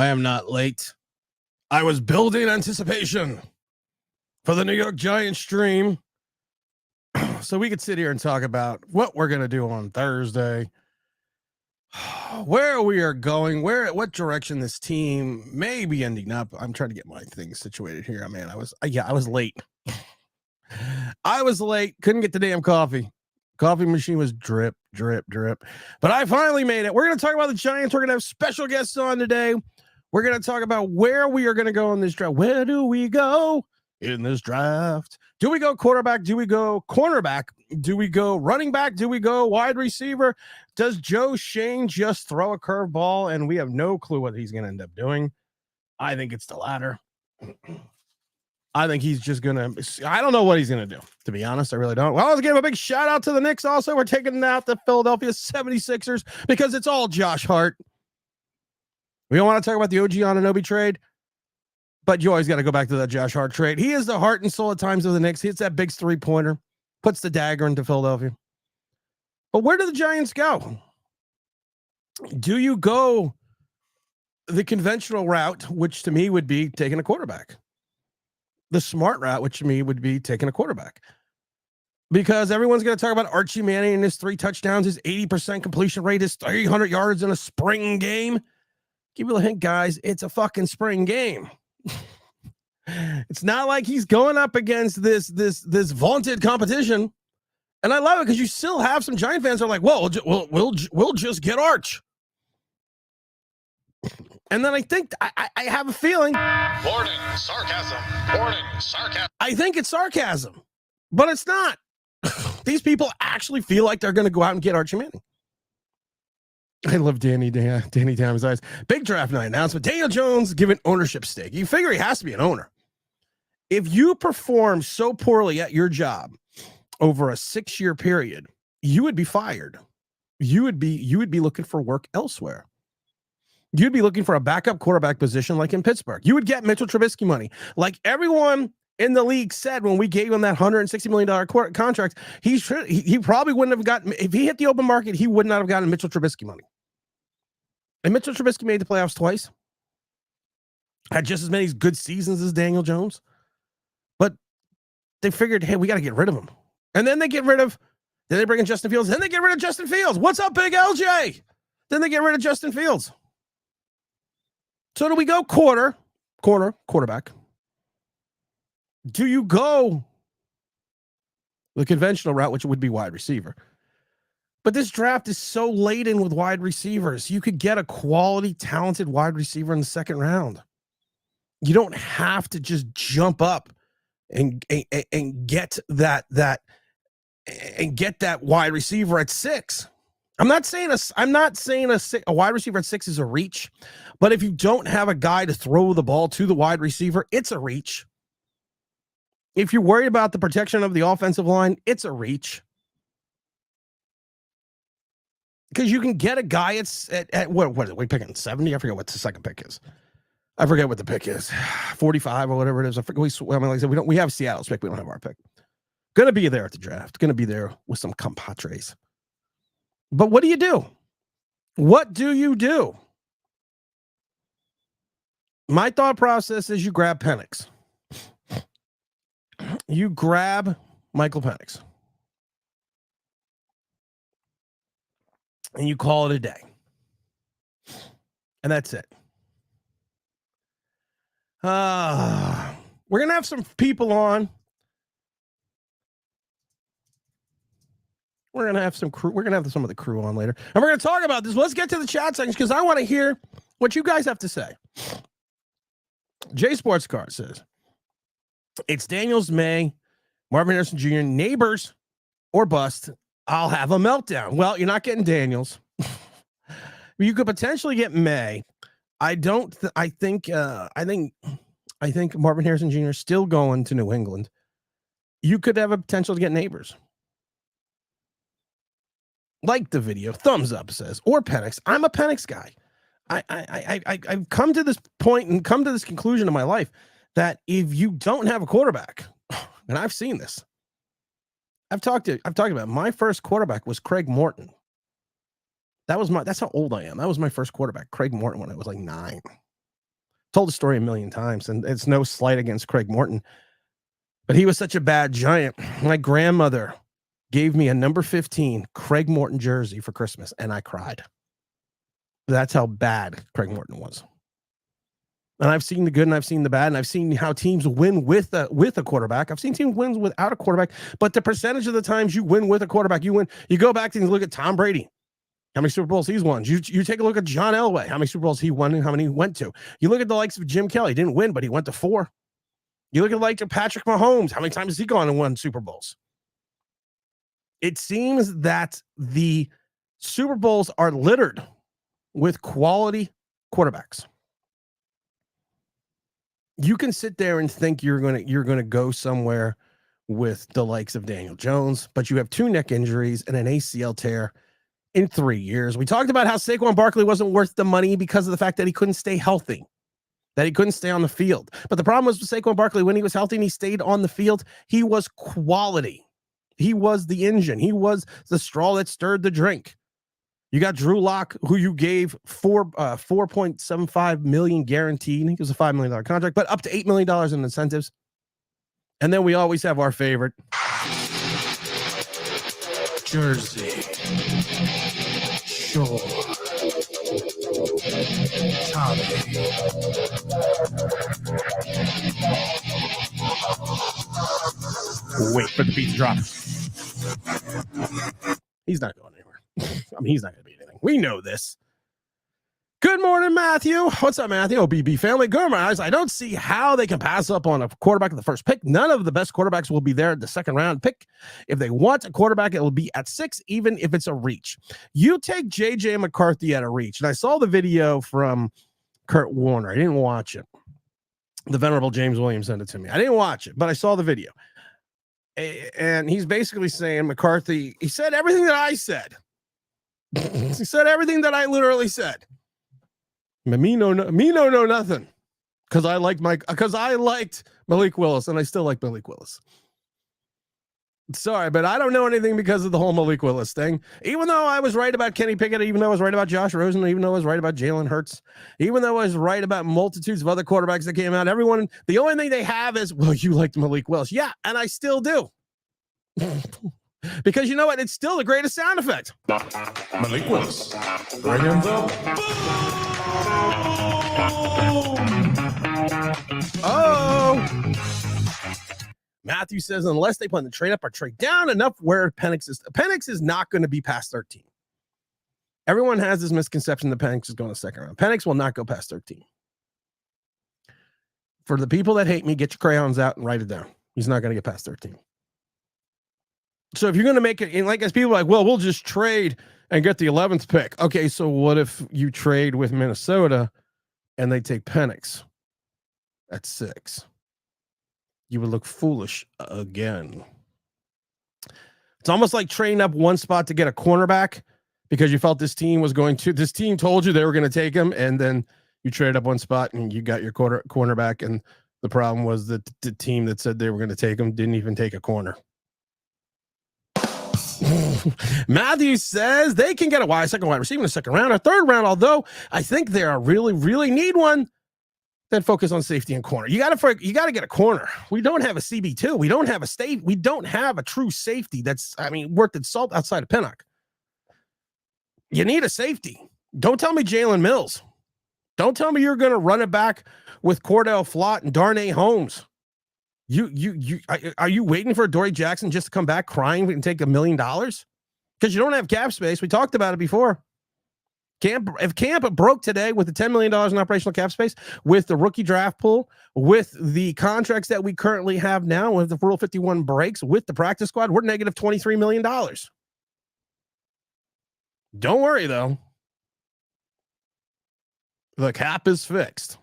I am not late. I was building anticipation for the New York Giants stream so we could sit here and talk about what we're going to do on Thursday, where we are going, what direction this team may be ending up. I'm trying to get my things situated here. Man, I was late. I was late. Couldn't get the damn coffee. Coffee machine was drip. But I finally made it. We're going to talk about the Giants. We're going to have special guests on today. We're going to talk about where we are going to go in this draft. Where do we go in this draft? Do we go quarterback? Do we go cornerback? Do we go running back? Do we go wide receiver? Does Joe Shane just throw a curveball and we have no clue what he's going to end up doing? I think it's the latter. I think he's just going to, I don't know what he's going to do, to be honest. I really don't. Well, let's give a big shout out to the Knicks also. We're taking out the Philadelphia 76ers because it's all Josh Hart. We don't want to talk about the OG Anunoby trade, but you always got to go back to that Josh Hart trade. He is the heart and soul at times of the Knicks. He hits that big three-pointer, puts the dagger into Philadelphia. But where do the Giants go? Do you go the conventional route, which to me would be taking a quarterback? The smart route, which to me would be taking a quarterback. Because everyone's going to talk about Archie Manning and his 3 touchdowns, his 80% completion rate, his 300 yards in a spring game. Give you a hint, guys. It's a fucking spring game. It's not like he's going up against this vaunted competition. And I love it because you still have some Giant fans who are like, "Whoa, we'll just get Arch." And then I think I have a feeling. Warning, sarcasm. Warning, sarcasm. I think it's sarcasm, but it's not. These people actually feel like they're going to go out and get Archie Manning. I love Danny Tam's eyes. Big draft night announcement. Daniel Jones given ownership stake. You figure he has to be an owner. If you perform so poorly at your job over a 6-year period, you would be fired. You would be looking for work elsewhere. You'd be looking for a backup quarterback position like in Pittsburgh. You would get Mitchell Trubisky money. Like everyone in the league said when we gave him that $160 million contract, he probably wouldn't have gotten, if he hit the open market, he would not have gotten Mitchell Trubisky money. And Mitchell Trubisky made the playoffs twice. Had just as many good seasons as Daniel Jones. But they figured, hey, we got to get rid of him. And then they bring in Justin Fields. Then they get rid of Justin Fields. What's up, big LJ? Then they get rid of Justin Fields. So do we go quarterback? Do you go the conventional route, which would be wide receiver? But this draft is so laden with wide receivers. You could get a quality, talented wide receiver in the second round. You don't have to just jump up and get that wide receiver at 6. I'm not saying a wide receiver at 6 is a reach, but if you don't have a guy to throw the ball to the wide receiver, it's a reach. If you're worried about the protection of the offensive line, it's a reach. Because you can get a guy at what is it? We picking 70? I forget what the second pick is. I forget what the pick is. 45 or whatever it is. I forget. Like I said, we have Seattle's pick. We don't have our pick. Gonna be there at the draft. Gonna be there with some compadres. But what do you do? What do you do? My thought process is you grab Penix. You grab Michael Penix. And you call it a day. And that's it. We're going to have some people on. We're going to have some crew. We're going to have some of the crew on later. And we're going to talk about this. Let's get to the chat section because I want to hear what you guys have to say. Jay Sports Car says, it's Daniels, May, Marvin Harrison Jr., neighbors, or bust. I'll have a meltdown. Well, you're not getting Daniels. You could potentially get May. I think Marvin Harrison Jr. is still going to New England. You could have a potential to get neighbors. Like the video, thumbs up says, or Penix. I'm a Penix guy. I've come to this point and come to this conclusion in my life that if you don't have a quarterback, and I've seen this, I've talked about it. My first quarterback was Craig Morton. That's how old I am. That was my first quarterback, Craig Morton, when I was like 9. Told the story a million times, and it's no slight against Craig Morton, but he was such a bad Giant. My grandmother gave me a number 15 Craig Morton jersey for Christmas, and I cried. That's how bad Craig Morton was. And I've seen the good and I've seen the bad, and I've seen how teams win with a quarterback. I've seen teams win without a quarterback, but the percentage of the times you win with a quarterback, you win. You go back and look at Tom Brady. How many Super Bowls he's won? You take a look at John Elway. How many Super Bowls he won and how many he went to? You look at the likes of Jim Kelly. He didn't win, but he went to 4. You look at the likes of Patrick Mahomes. How many times has he gone and won Super Bowls? It seems that the Super Bowls are littered with quality quarterbacks. You can sit there and think you're gonna go somewhere with the likes of Daniel Jones, but you have 2 neck injuries and an ACL tear in 3 years. We talked about how Saquon Barkley wasn't worth the money because of the fact that he couldn't stay healthy, that he couldn't stay on the field. But the problem was with Saquon Barkley, when he was healthy and he stayed on the field, he was quality. He was the engine. He was the straw that stirred the drink. You got Drew Lock, who you gave $4.75 million guaranteed. I think it was a $5 million contract, but up to $8 million in incentives. And then we always have our favorite jersey. Sure. Tommy. Wait for the beat to drop. He's not going anywhere. I mean, he's not going to be anything. We know this. Good morning, Matthew. What's up, Matthew? OBB family. Good morning. I don't see how they can pass up on a quarterback at the first pick. None of the best quarterbacks will be there at the second round pick. If they want a quarterback, it will be at 6, even if it's a reach. You take J.J. McCarthy at a reach. And I saw the video from Kurt Warner. I didn't watch it. The Venerable James Williams sent it to me. I didn't watch it, but I saw the video. And he's basically saying McCarthy, he said everything that I said. He said everything that I literally said. Me no nothing. Because I liked Malik Willis, and I still like Malik Willis. Sorry, but I don't know anything because of the whole Malik Willis thing. Even though I was right about Kenny Pickett, even though I was right about Josh Rosen, even though I was right about Jalen Hurts, even though I was right about multitudes of other quarterbacks that came out, everyone, the only thing they have is, well, you liked Malik Willis. Yeah, and I still do. Because you know what? It's still the greatest sound effect. Malik Willis. Bring him the Oh. Matthew says, unless they plan to trade up or trade down enough where Penix is not going to be past 13. Everyone has this misconception that Penix is going to second round. Penix will not go past 13. For the people that hate me, get your crayons out and write it down. He's not going to get past 13. So if you're going to make it, like as people are like, well, we'll just trade and get the 11th pick. Okay, so what if you trade with Minnesota and they take Penix at 6? You would look foolish again. It's almost like trading up one spot to get a cornerback because you felt this team told you they were going to take him, and then you traded up one spot and you got your cornerback, and the problem was that the team that said they were going to take him didn't even take a corner. Matthew says they can get a second wide receiver in the second round or third round, although I think they really need one. Then focus on safety and corner. You got to get a corner. We don't have a CB2. We don't have a state. We don't have a true safety that's, worth its salt outside of Pinnock. You need a safety. Don't tell me Jalen Mills. Don't tell me you're going to run it back with Cordell Flott and Darnay Holmes. Are you waiting for Dory Jackson just to come back crying and take $1 million? Because you don't have cap space. We talked about it before. If Camp broke today with the $10 million in operational cap space, with the rookie draft pool, with the contracts that we currently have now, with the Rule 51 breaks, with the practice squad, we're negative $23 million. Don't worry, though. The cap is fixed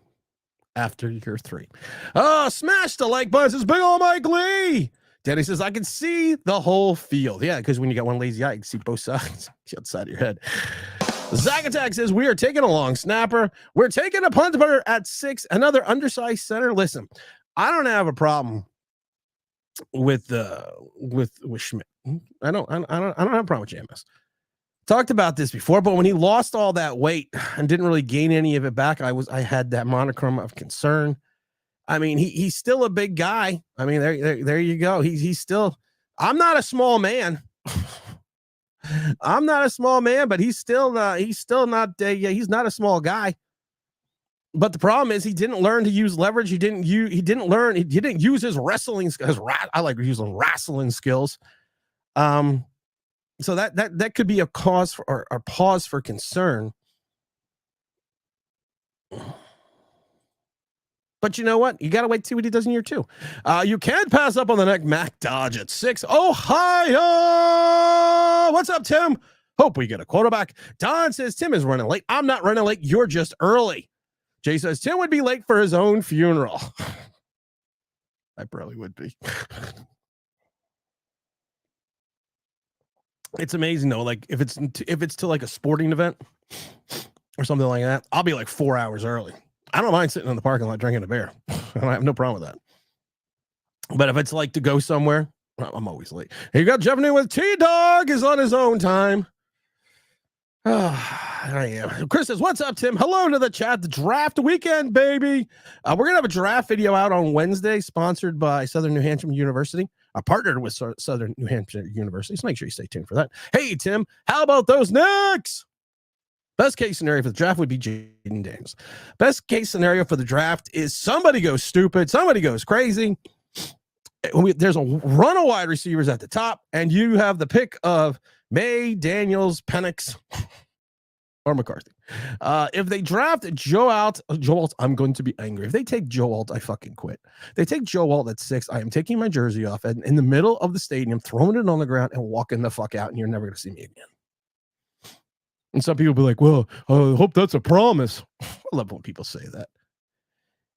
after year 3. Oh, smash the like button. Says Big Ol' Mike Lee. Danny says, I can see the whole field. Yeah, because when you got one lazy eye, you can see both sides outside of your head. Zach Attack says, we are taking a long snapper. We're taking a punt punter at 6. Another undersized center. Listen, I don't have a problem with Schmidt. I don't have a problem with JMS. Talked about this before, but when he lost all that weight and didn't really gain any of it back, I had that monochrome of concern. I mean, he's still a big guy. I mean, there you go. He's still. I'm not a small man. I'm not a small man, but he's still not. He's not a small guy. But the problem is he didn't learn to use leverage. He didn't use his wrestling skills. I like using wrestling skills. So that could be a cause for or pause for concern. But you know what? You got to wait to see what he does in year 2. You can't pass up on the neck. Mac Dodge at 6. Ohio. What's up, Tim? Hope we get a quarterback. Don says Tim is running late. I'm not running late. You're just early. Jay says Tim would be late for his own funeral. I probably would be. It's amazing though. Like if it's to like a sporting event or something like that, I'll be like 4 hours early. I don't mind sitting in the parking lot drinking a beer. I have no problem with that. But if it's like to go somewhere, I'm always late. Hey, you got Jeff New with T-Dog is on his own time. I am. Chris says, what's up, Tim? Hello to the chat. The draft weekend, baby. We're going to have a draft video out on Wednesday, sponsored by Southern New Hampshire University. I partnered with Southern New Hampshire University, so make sure you stay tuned for that. Hey, Tim, how about those Knicks? Best case scenario for the draft would be Jaden Daniels. Best case scenario for the draft is somebody goes stupid, somebody goes crazy. There's a run of wide receivers at the top, and you have the pick of May, Daniels, Penix, or McCarthy. If they draft Joe Alt, I'm going to be angry. If they take Joe Alt, I fucking quit. They take Joe Alt at 6. I am taking my jersey off and in the middle of the stadium, throwing it on the ground and walking the fuck out, and you're never going to see me again. And some people be like, well, I hope that's a promise. I love when people say that.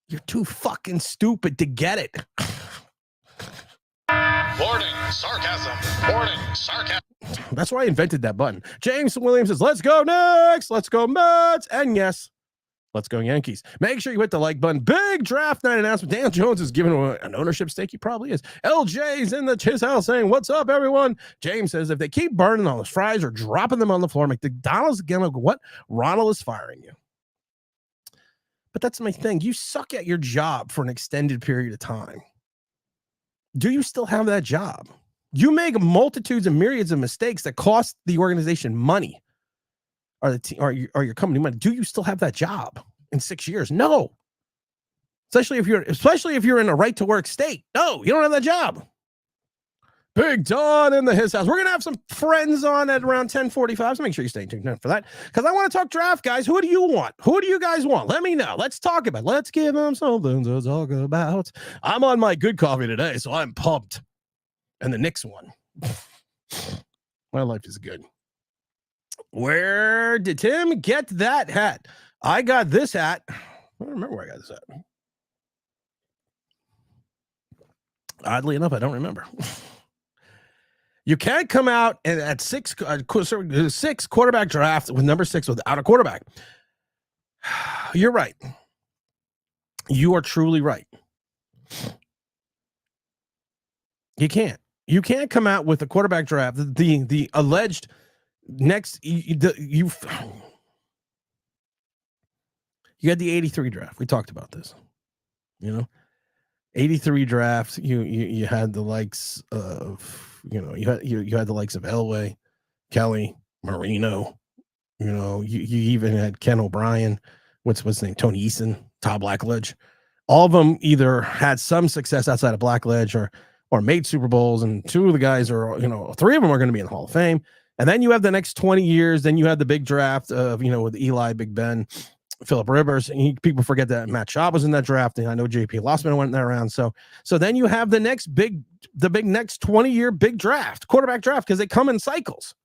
You're too fucking stupid to get it. Warning, sarcasm. Warning, sarcasm. That's why I invented that button. James Williams says, let's go next. Let's go Mets. And yes, let's go Yankees. Make sure you hit the like button. Big draft night announcement. Dan Jones is giving an ownership stake. He probably is. LJ's in the his house saying, what's up, everyone? James says, if they keep burning on those fries or dropping them on the floor, McDonald's again, what? Ronald is firing you. But that's my thing. You suck at your job for an extended period of time. Do you still have that job? You make multitudes and myriads of mistakes that cost the organization money or your company money. Do you still have that job in 6 years? No. Especially if you're in a right to work state. No, you don't have that job. Big Don in his house. We're going to have some friends on at around 10:45. So make sure you stay tuned for that. Because I want to talk draft, guys. Who do you want? Who do you guys want? Let me know. Let's talk about it. Let's give them something to talk about. I'm on my good coffee today, so I'm pumped. And the Knicks won. My life is good. Where did Tim get that hat? I got this hat. I don't remember where I got this hat. Oddly enough, I don't remember. You can't come out and at 6 quarterback draft with number 6 without a quarterback. You're right. You are truly right. You can't. You can't come out with a quarterback draft. The alleged next you had the 83 draft. We talked about this. 83 draft. You had the likes of. You had the likes of Elway, Kelly, Marino. You even had Ken O'Brien. What's his name? Tony Eason, Todd Blackledge. All of them either had some success outside of Blackledge or made Super Bowls, and 2 of the guys are 3 of them are going to be in the Hall of Fame. And then you have the next 20 years. Then you had the big draft of with Eli, Big Ben, Phillip Rivers. And people forget that Matt Schaub was in that draft, and I know JP Lossman went in that round. So then you have the next big next 20-year big draft, quarterback draft, because they come in cycles.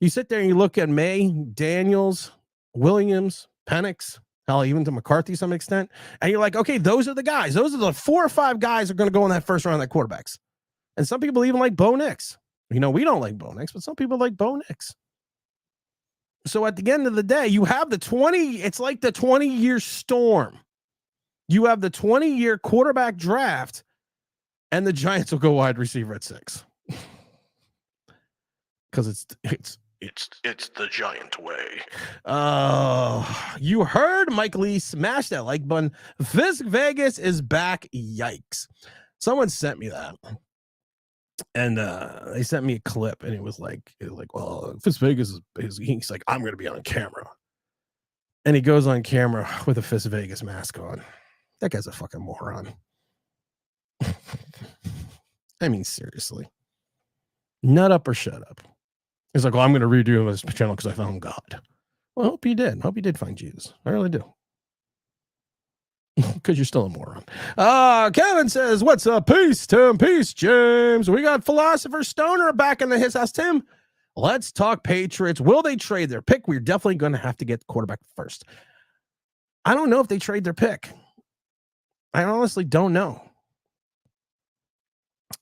You sit there and you look at May, Daniels, Williams, Penix, hell, even to McCarthy to some extent, and you're like, okay, those are the guys. Those are the 4 or 5 guys that are going to go in that first round, that quarterbacks. And some people even like Bo Nix. We don't like Bo Nix, but some people like Bo Nix. So at the end of the day, you have it's like the 20-year storm. You have the 20-year quarterback draft, and the Giants will go wide receiver at 6. Because It's the Giant way. You heard Mike Lee smash that like button. Fisk Vegas is back. Yikes. Someone sent me that. And they sent me a clip, and it was like, well, Fisk Vegas he's like, I'm gonna be on camera. And he goes on camera with a Fisk Vegas mask on. That guy's a fucking moron. I mean, seriously. Nut up or shut up. He's like, well, I'm going to redo this channel because I found God. Well, I hope you did. I hope you did find Jesus. I really do. Because you're still a moron. Kevin says, what's up? Peace, Tim. Peace, James. We got Philosopher Stoner back in his house. Tim, let's talk Patriots. Will they trade their pick? We're definitely going to have to get quarterback first. I don't know if they trade their pick. I honestly don't know.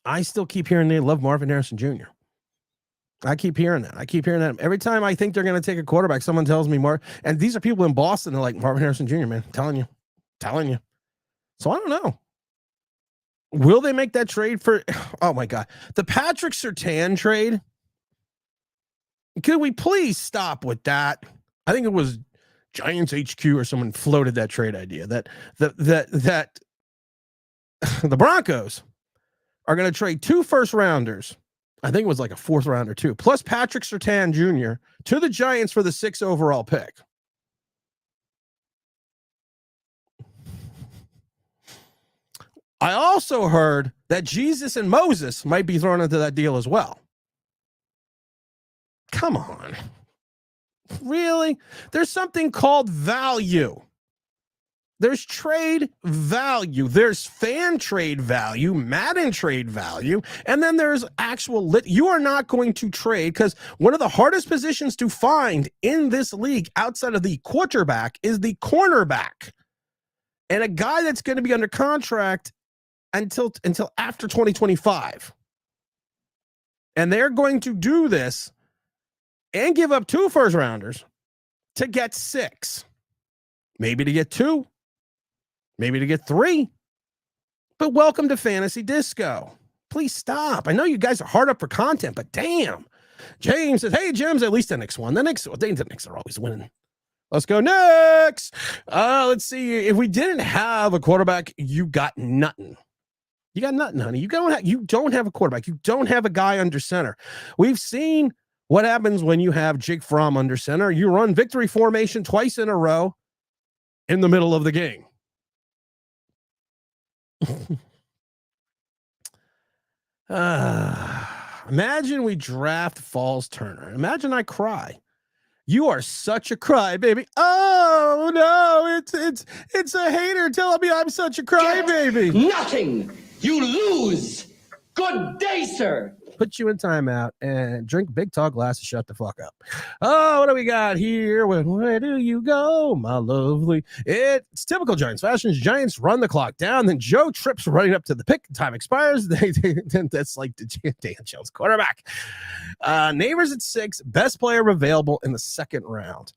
I still keep hearing they love Marvin Harrison Jr. I keep hearing that. Every time I think they're going to take a quarterback, someone tells me more. And these are people in Boston. They're like, Marvin Harrison Jr., man. Telling you. So I don't know. Will they make that trade for, oh my God, the Patrick Surtain trade? Could we please stop with that? I think it was Giants HQ or someone floated that trade idea that the Broncos are going to trade 2 first rounders. I think it was like a 4th rounder too, plus Patrick Surtain Jr. to the Giants for the 6th overall pick. I also heard that Jesus and Moses might be thrown into that deal as well. Come on. Really? There's something called value. There's trade value. There's fan trade value, Madden trade value, and then there's actual you are not going to trade because one of the hardest positions to find in this league outside of the quarterback is the cornerback. And a guy that's going to be under contract until after 2025. And they're going to do this and give up 2 first rounders to get 6. Maybe to get 2. Maybe to get 3. But welcome to Fantasy Disco. Please stop. I know you guys are hard up for content, but damn. James says, hey, James, at least the Knicks won. The Knicks are always winning. Let's go Knicks. Let's see. If we didn't have a quarterback, you got nothing. You got nothing, honey. You don't have a quarterback. You don't have a guy under center. We've seen what happens when you have Jake Fromm under center. You run victory formation twice in a row in the middle of the game. Imagine we draft Falls Turner. Imagine I cry. You are such a crybaby. Oh no, it's a hater telling me I'm such a crybaby. Nothing. You lose. Good day, sir. Put you in timeout and drink big tall glass to shut the fuck up. Oh, what do we got here? Where do you go, my lovely? It's typical Giants fashion. Giants run the clock down. Then Joe trips running up to the pick. Time expires. That's like the Dan Jones quarterback. Neighbors at 6. Best player available in the 2nd round.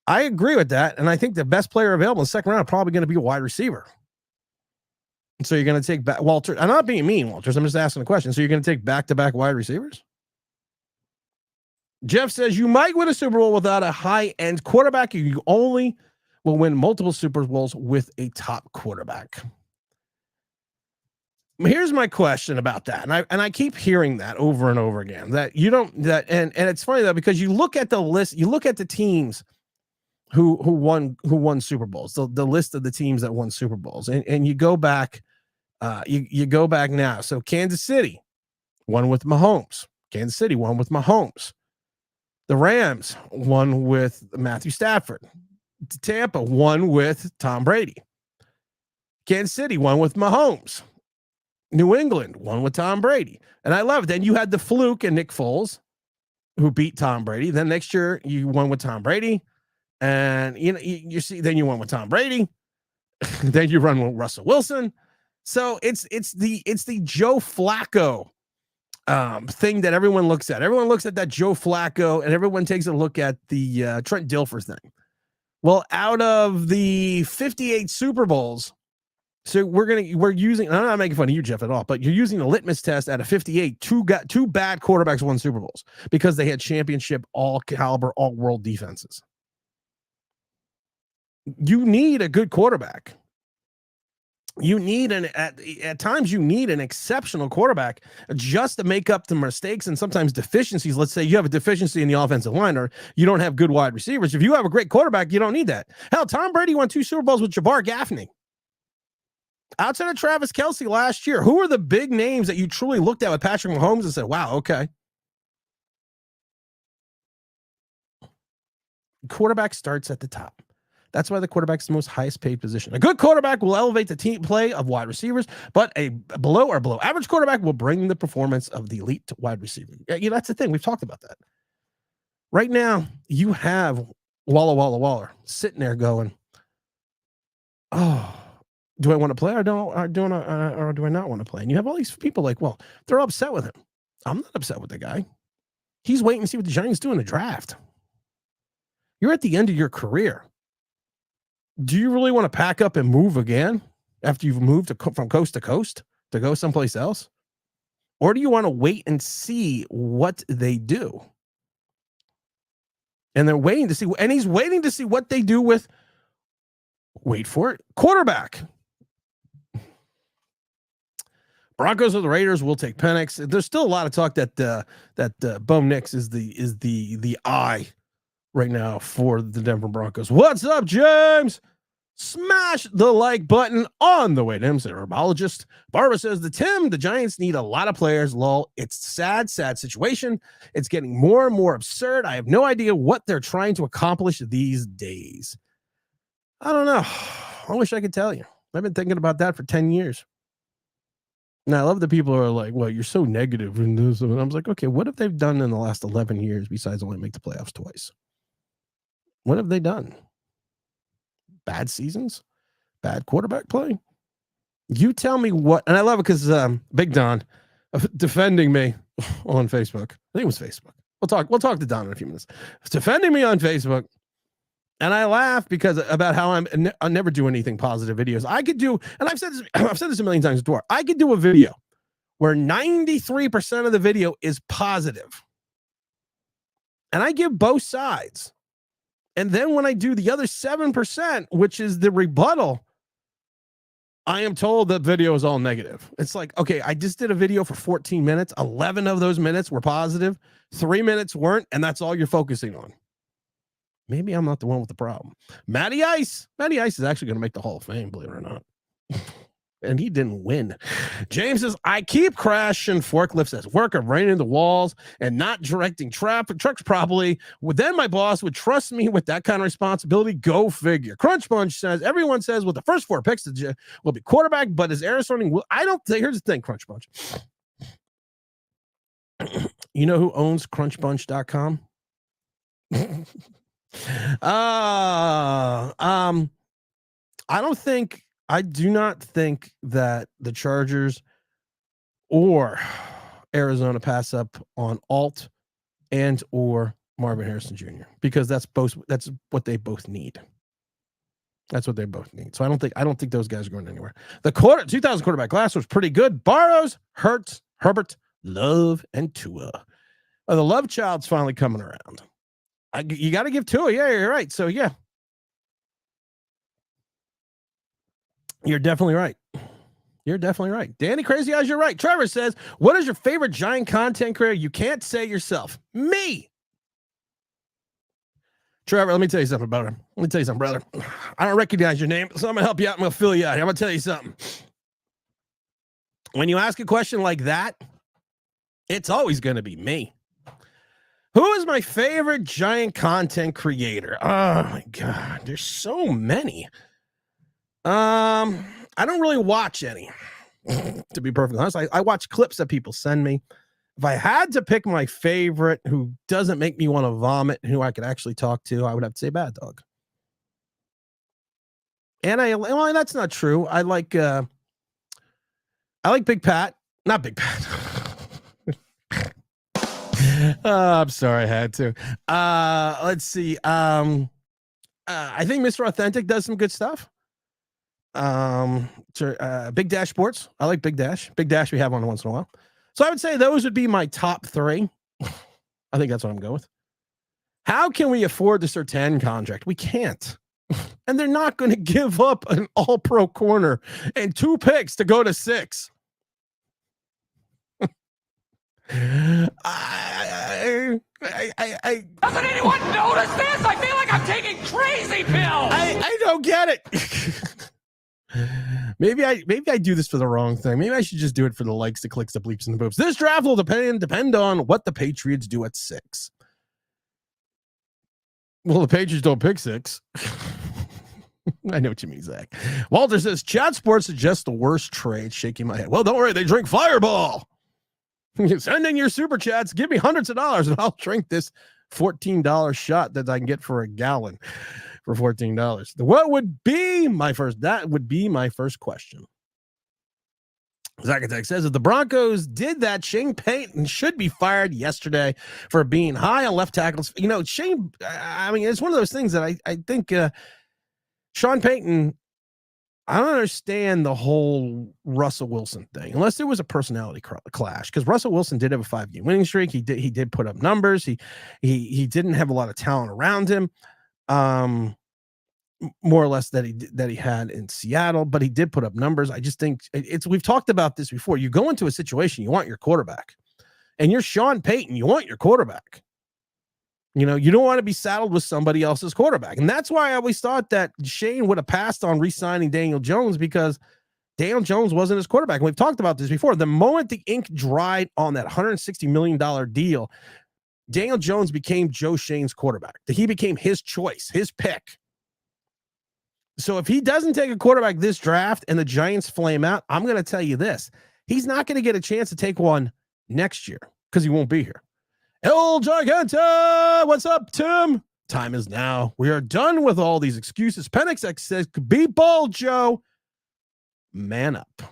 I agree with that. And I think the best player available in the 2nd round is probably going to be a wide receiver. So you're going to take back Walter. I'm not being mean, Walters. I'm just asking a question. So you're going to take back-to-back wide receivers? Jeff says you might win a Super Bowl without a high-end quarterback. You only will win multiple Super Bowls with a top quarterback. Here's my question about that. And I keep hearing that over and over again, that you don't, and it's funny though, because you look at the list, you look at the teams who won Super Bowls, the list of the teams that won Super Bowls, and you go back, you go back now. So Kansas City won with Mahomes. Kansas City won with Mahomes. The Rams won with Matthew Stafford. Tampa won with Tom Brady. Kansas City won with Mahomes. New England won with Tom Brady. And I love it. Then you had the fluke and Nick Foles who beat Tom Brady. Then next year you won with Tom Brady. And you see, then you won with Tom Brady. Then you run with Russell Wilson. So it's the Joe Flacco thing that everyone looks at. Everyone looks at that Joe Flacco, and everyone takes a look at the Trent Dilfer thing. Well, out of the 58 Super Bowls So we're using, I'm not making fun of you, Jeff, at all, but you're using the litmus test at a 58. Two bad quarterbacks won Super Bowls because they had championship, all caliber, all world defenses. You need a good quarterback. You need at times you need an exceptional quarterback just to make up the mistakes and sometimes deficiencies. Let's say you have a deficiency in the offensive line, or you don't have good wide receivers. If you have a great quarterback, you don't need that. Hell, Tom Brady won 2 Super Bowls with Jabbar Gaffney. Outside of Travis Kelce last year, who are the big names that you truly looked at with Patrick Mahomes and said, wow, okay. Quarterback starts at the top. That's why the quarterback's the most highest paid position. A good quarterback will elevate the team play of wide receivers, but a below average quarterback will bring the performance of the elite wide receiver. Yeah, that's the thing. We've talked about that. Right now, you have Waller sitting there going, oh, do I want to play or do I not want to play? And you have all these people like, well, they're upset with him. I'm not upset with the guy. He's waiting to see what the Giants do in the draft. You're at the end of your career. Do you really want to pack up and move again after you've moved from coast to coast to go someplace else? Or do you want to wait and see what they do? And they're waiting to see, and he's waiting to see what they do with, wait for it, quarterback. Broncos or the Raiders will take Penix. There's still a lot of talk that Bo Nix is the eye right now for the Denver Broncos. What's up, James? Smash the like button on the way to him, said herbologist. Barbara says, the Giants need a lot of players. Lol. It's sad situation. It's getting more and more absurd. I have no idea what they're trying to accomplish these days. I don't know. I wish I could tell you. I've been thinking about that for 10 years. And I love that people are like, well, you're so negative. And I was like, okay, what have they done in the last 11 years besides only make the playoffs twice? What have they done? Bad seasons? Bad quarterback play? You tell me what, and I love it because Big Don defending me on Facebook. I think it was Facebook. We'll talk to Don in a few minutes. Defending me on Facebook. And I laugh because about how I never do anything positive videos. I could do, and I've said this a million times before. I could do a video where 93% of the video is positive. And I give both sides. And then when I do the other 7%, which is the rebuttal, I am told that video is all negative. It's like, okay, I just did a video for 14 minutes. 11 of those minutes were positive. 3 minutes weren't. And that's all you're focusing on. Maybe I'm not the one with the problem. Matty Ice is actually going to make the Hall of Fame, believe it or not. And he didn't win. James says, I keep crashing forklifts at work. I'm running into walls and not directing trucks properly. Then my boss would trust me with that kind of responsibility. Go figure. Crunch Bunch says, everyone says, well, the first 4 picks will be quarterback, but is Arizona? I don't think. Here's the thing, Crunch Bunch. You know who owns crunchbunch.com? I do not think that the Chargers or Arizona pass up on Alt and or Marvin Harrison Jr. because that's what they both need. That's what they both need. So I don't think those guys are going anywhere. The 2000 quarterback class was pretty good. Burrows, Hurts, Herbert, Love, and Tua. The love child's finally coming around. You got to give Tua. Yeah, you're right. So yeah. You're definitely right. You're definitely right. Danny Crazy Eyes, you're right. Trevor says, what is your favorite Giant content creator? You can't say yourself. Me. Trevor, let me tell you something, brother. I don't recognize your name, so I'm going to help you out. I'm going to fill you out. I'm going to tell you something. When you ask a question like that, it's always going to be me. Who is my favorite Giant content creator? Oh, my God. There's so many. I don't really watch any, to be perfectly honest. I watch clips that people send me. If I had to pick my favorite who doesn't make me want to vomit, who I could actually talk to, I would have to say Bad Dog. And well, that's not true. I like Big Pat, not Big Pat. I'm sorry, I had to. Let's see. I think Mr. Authentic does some good stuff. Big Dash Sports. I like Big Dash. Big Dash we have on once in a while. So I would say those would be my top 3. I think that's what I'm going with. How can we afford the Surtain contract? We can't. And they're not going to give up an all-pro corner and 2 picks to go to 6. Doesn't anyone notice this? I feel like I'm taking crazy pills. I don't get it. Maybe I do this for the wrong thing. Maybe I should just do it for the likes, the clicks, the bleeps, and the boops. This draft will depend on what the Patriots do at 6. Well, the Patriots don't pick 6. I know what you mean, Zach. Walter says, Chat Sports is just the worst trade. Shaking my head. Well, don't worry. They drink Fireball. Send in your super chats. Give me hundreds of dollars, and I'll drink this $14 shot that I can get for a gallon for $14. What would be my first? That would be my first question. Zacatech says, if the Broncos did that, Shane Payton should be fired yesterday for being high on left tackles. You know, Shane, I mean, it's one of those things that I think Sean Payton, I don't understand the whole Russell Wilson thing, unless there was a personality clash, because Russell Wilson did have a 5-game winning streak. He did put up numbers. He didn't have a lot of talent around him. More or less that he had in Seattle, but he did put up numbers. I just think we've talked about this before. You go into a situation, you want your quarterback, and you're Sean Payton, you want your quarterback. You know, you don't want to be saddled with somebody else's quarterback. And that's why I always thought that Shane would have passed on re-signing Daniel Jones, because Daniel Jones wasn't his quarterback. And we've talked about this before. The moment the ink dried on that $160 million deal, Daniel Jones became Joe Shane's quarterback. He became his choice, his pick. So if he doesn't take a quarterback this draft and the Giants flame out, I'm going to tell you this. He's not going to get a chance to take one next year because he won't be here. El Giganta, what's up, Tim? Time is now. We are done with all these excuses. Penix says, be bold, Joe. Man up.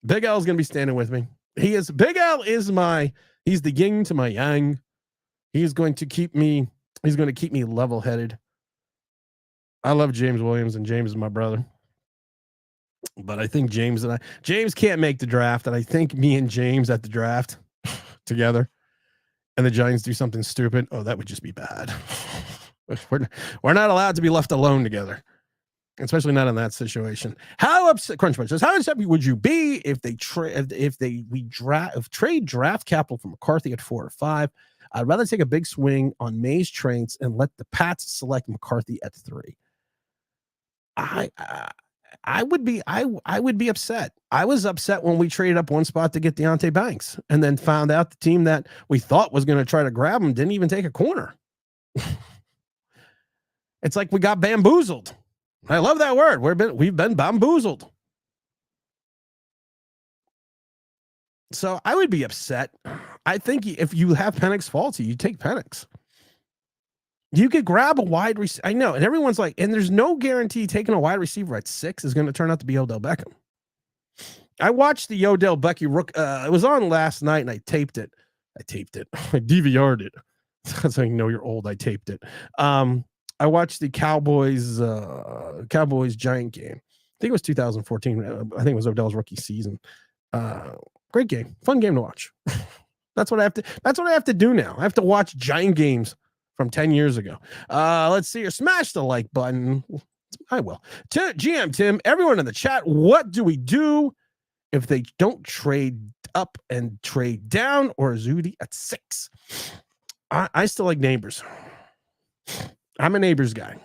Big L is going to be standing with me. Big L is he's the yin to my yang. He's going to keep me level-headed. I love James Williams, and James is my brother. But I think James can't make the draft, and I think me and James at the draft together, and the Giants do something stupid, that would just be bad. We're not allowed to be left alone together, especially not in that situation. How upset? Crunchbunch says, how upset would you be if they trade draft capital for McCarthy at 4 or 5? I'd rather take a big swing on May's traits and let the Pats select McCarthy at 3. I would be upset. I was upset when we traded up one spot to get Deontay Banks, and then found out the team that we thought was going to try to grab him didn't even take a corner. It's like we got bamboozled. I love that word. We've been bamboozled. So I would be upset. I think if you have Penix faulty, you take Penix. You could grab a wide receiver. I know. And everyone's like, and there's no guarantee taking a wide receiver at 6 is going to turn out to be Odell Beckham. I watched the Odell Beckham it was on last night, and I taped it. I DVR'd it. That's how you know you're old. I taped it. I watched the Cowboys Giant game. I think it was 2014. I think it was Odell's rookie season. Great game. Fun game to watch. That's what I have to do now. I have to watch Giant games from 10 years ago. Let's see here. Smash the like button. I will. GM Tim, everyone in the chat, what do we do if they don't trade up and trade down, or Zudi at 6? I still like Neighbors. I'm a Neighbors guy.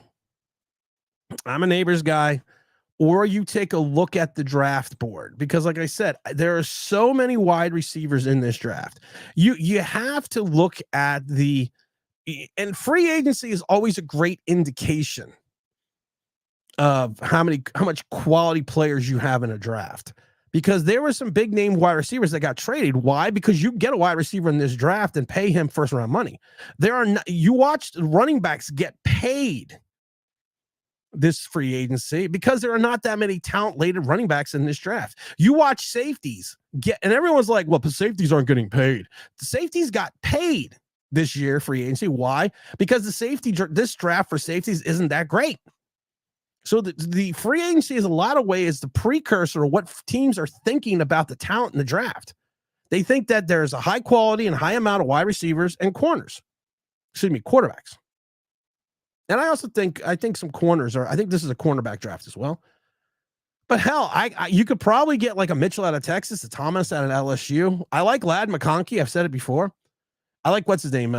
Or you take a look at the draft board, because like I said, there are so many wide receivers in this draft. You have to look at and free agency is always a great indication of how much quality players you have in a draft, because there were some big name wide receivers that got traded. Why? Because you get a wide receiver in this draft and pay him first round money. You watched running backs get paid this free agency because there are not that many talent-laden running backs in this draft. You watch safeties and everyone's like, well, the safeties aren't getting paid. The safeties got paid this year, free agency. Why? Because this draft for safeties isn't that great. So the free agency is a lot of ways the precursor of what teams are thinking about the talent in the draft. They think that there's a high quality and high amount of wide receivers and quarterbacks. And I also think some corners I think this is a cornerback draft as well. But hell, you could probably get like a Mitchell out of Texas, a Thomas out of LSU. I like Ladd McConkey. I've said it before. I like what's his name,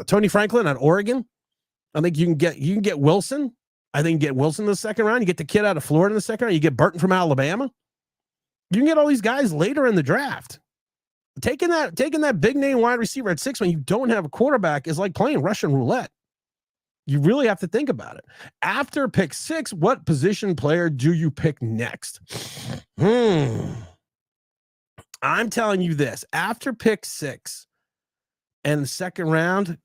Tony Franklin at Oregon. I think you can get Wilson. I think you get Wilson in the second round. You get the kid out of Florida in the second round. You get Burton from Alabama. You can get all these guys later in the draft. Taking that big name wide receiver at 6 when you don't have a quarterback is like playing Russian roulette. You really have to think about it. After pick 6, what position player do you pick next? I'm telling you this. After pick 6 and the second round,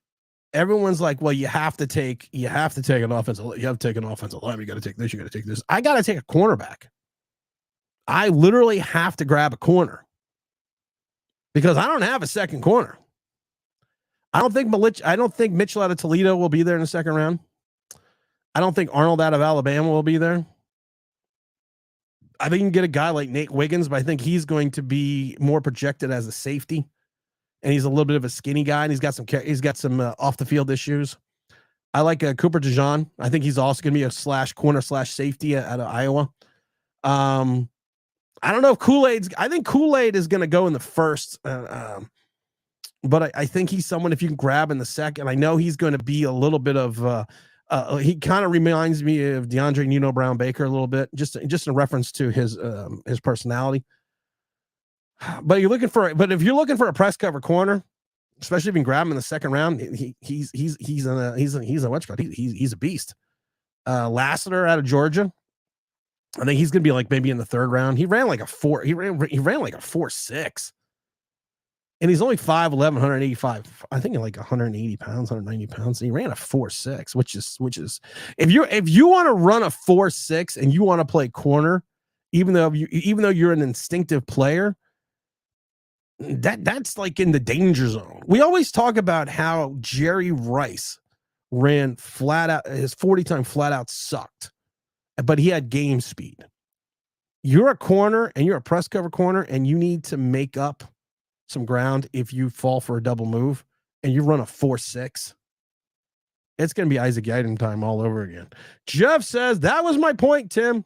everyone's like, well, you have to take an offensive line. You got to take this. You got to take this. I got to take a cornerback. I literally have to grab a corner because I don't have a second corner. I don't think Mitchell out of Toledo will be there in the second round. I don't think Arnold out of Alabama will be there. I think you can get a guy like Nate Wiggins, but I think he's going to be more projected as a safety. And he's a little bit of a skinny guy, and he's got some off the field issues. I like Cooper DeJean. I think he's also going to be a /corner/safety out of Iowa. I don't know if I think Kool-Aid is going to go in the first, but I think he's someone if you can grab in the second. I know he's going to be a little bit of he kind of reminds me of DeAndre Nino Brown Baker a little bit, just in reference to his personality. But if you're looking for a press cover corner, especially if you can grab him in the second round, he's a what's called he's a beast. Lassiter out of Georgia, I think he's gonna be like maybe in the third round. He ran like a 4.6, and he's only 5'11", 185. I think like 180 pounds, 190 pounds. And he ran a 4.6, which is if you want to run a 4.6 and you want to play corner, even though you're an instinctive player. That's like in the danger zone. We always talk about how Jerry Rice ran flat out. His 40 time flat out sucked, but he had game speed. You're a corner and you're a press cover corner, and you need to make up some ground if you fall for a double move and you run a 4.6. It's going to be Isaac Yiadom time all over again. Jeff says, that was my point, Tim.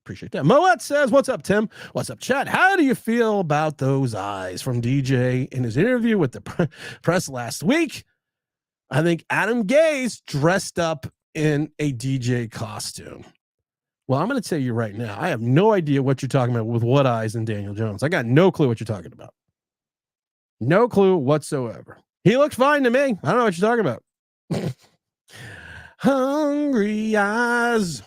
Appreciate that. Moet says, what's up, Tim? What's up, chat? How do you feel about those eyes from DJ in his interview with the press last week? I think Adam Gase dressed up in a DJ costume. Well, I'm going to tell you right now, I have no idea what you're talking about with what eyes and Daniel Jones. I got no clue what you're talking about. No clue whatsoever. He looks fine to me. I don't know what you're talking about. Hungry eyes.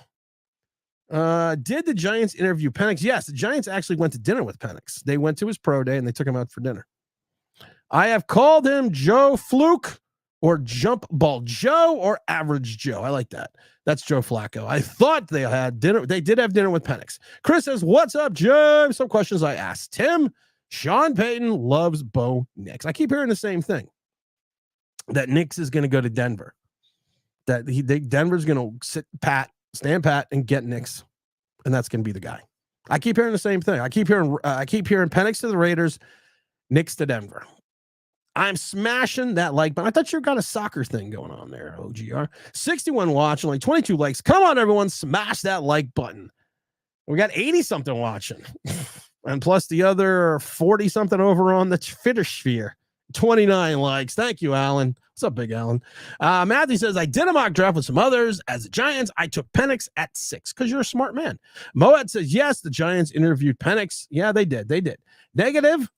Did the Giants interview Penix? Yes, the Giants actually went to dinner with Penix. They went to his pro day and they took him out for dinner. I have called him Joe Fluke or Jump Ball Joe or Average Joe. I like that. That's Joe Flacco. I thought they had dinner. They did have dinner with Penix. Chris says, what's up, Joe? Some questions I asked. Tim, Sean Payton loves Bo Nix. I keep hearing the same thing. That Nix is going to go to Denver. That Denver's going to stand pat and get Nix, and that's going to be the guy. I keep hearing the same thing. I keep hearing Penix to the Raiders, Nix to Denver. I'm smashing that like button. I thought you got a soccer thing going on there, OGR. 61 watching, like 22 likes. Come on, everyone, smash that like button. We got 80-something watching, and plus the other 40-something over on the Twitter sphere. 29 likes. Thank you, Alan. What's up, Big Alan? Matthew says, I did a mock draft with some others. As the Giants, I took Penix at 6 because you're a smart man. Moet says, yes, the Giants interviewed Penix. Yeah, they did. Negative.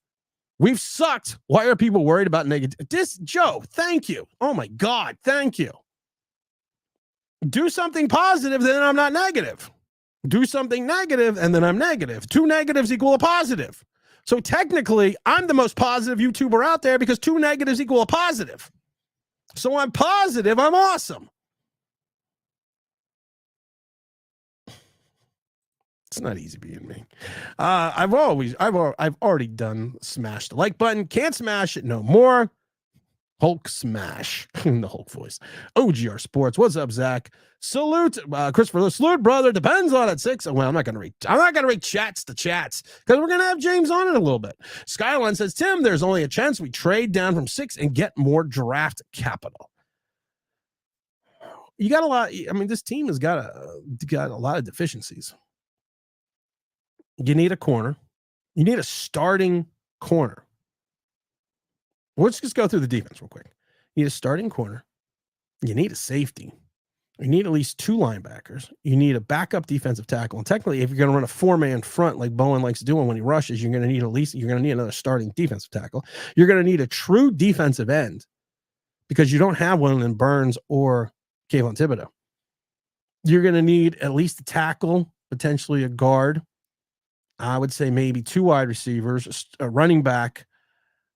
We've sucked. Why are people worried about negative? Joe, thank you. Oh, my God. Thank you. Do something positive, then I'm not negative. Do something negative, and then I'm negative. 2 negatives equal a positive. So technically, I'm the most positive YouTuber out there because 2 negatives equal a positive. So I'm positive. I'm awesome. It's not easy being me. I've already done smash the like button. Can't smash it no more. Hulk smash in the Hulk voice. OGR Sports. What's up, Zach? Salute, Christopher. Salute, brother. Depends on at 6. Well, I'm not gonna read chats to chats because we're gonna have James on in a little bit. Skyline says, Tim, there's only a chance we trade down from 6 and get more draft capital. You got a lot. I mean, this team has got a lot of deficiencies. You need a corner. You need a starting corner. Let's just go through the defense real quick. You need a starting corner. You need a safety. You need at least 2 linebackers. You need a backup defensive tackle. And technically, if you're going to run a 4-man front like Bowen likes doing when he rushes, you're going to need another starting defensive tackle. You're going to need a true defensive end because you don't have one in Burns or Kayvon Thibodeau. You're going to need at least a tackle, potentially a guard. I would say maybe 2 wide receivers, a running back,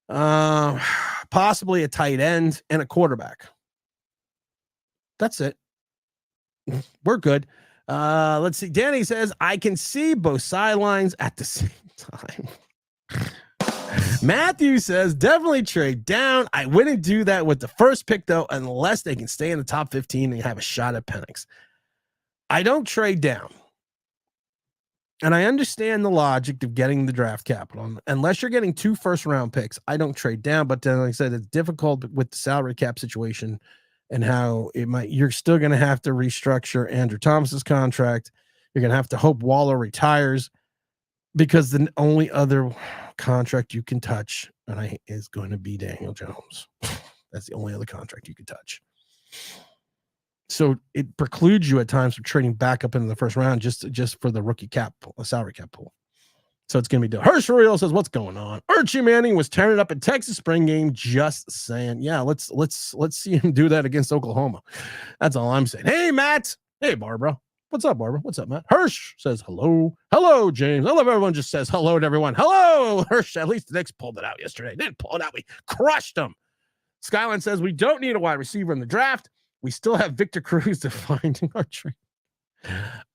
possibly a tight end, and a quarterback. That's it. We're good. Let's see. Danny says, I can see both sidelines at the same time. Matthew says, definitely trade down. I wouldn't do that with the first pick, though, unless they can stay in the top 15 and have a shot at Penix. I don't trade down. And I understand the logic of getting the draft capital. Unless you're getting 2 first-round picks, I don't trade down. But then, like I said, it's difficult with the salary cap situation and how it might. You're still going to have to restructure Andrew Thomas's contract. You're going to have to hope Waller retires because the only other contract you can touch is going to be Daniel Jones. That's the only other contract you can touch. So it precludes you at times from trading back up into the first round just for the rookie cap, a salary cap pool. So it's going to be done. Herschel says, what's going on? Archie Manning was tearing it up in Texas spring game. Just saying. Yeah, let's see him do that against Oklahoma. That's all I'm saying. Hey, Matt. Hey, Barbara. What's up, Barbara? What's up, Matt? Hirsch says hello. Hello, James. I love everyone just says hello to everyone. Hello, Hirsch. At least the Knicks pulled it out yesterday. They didn't pull it out. We crushed them. Skyline says we don't need a wide receiver in the draft. We still have Victor Cruz defining our trade.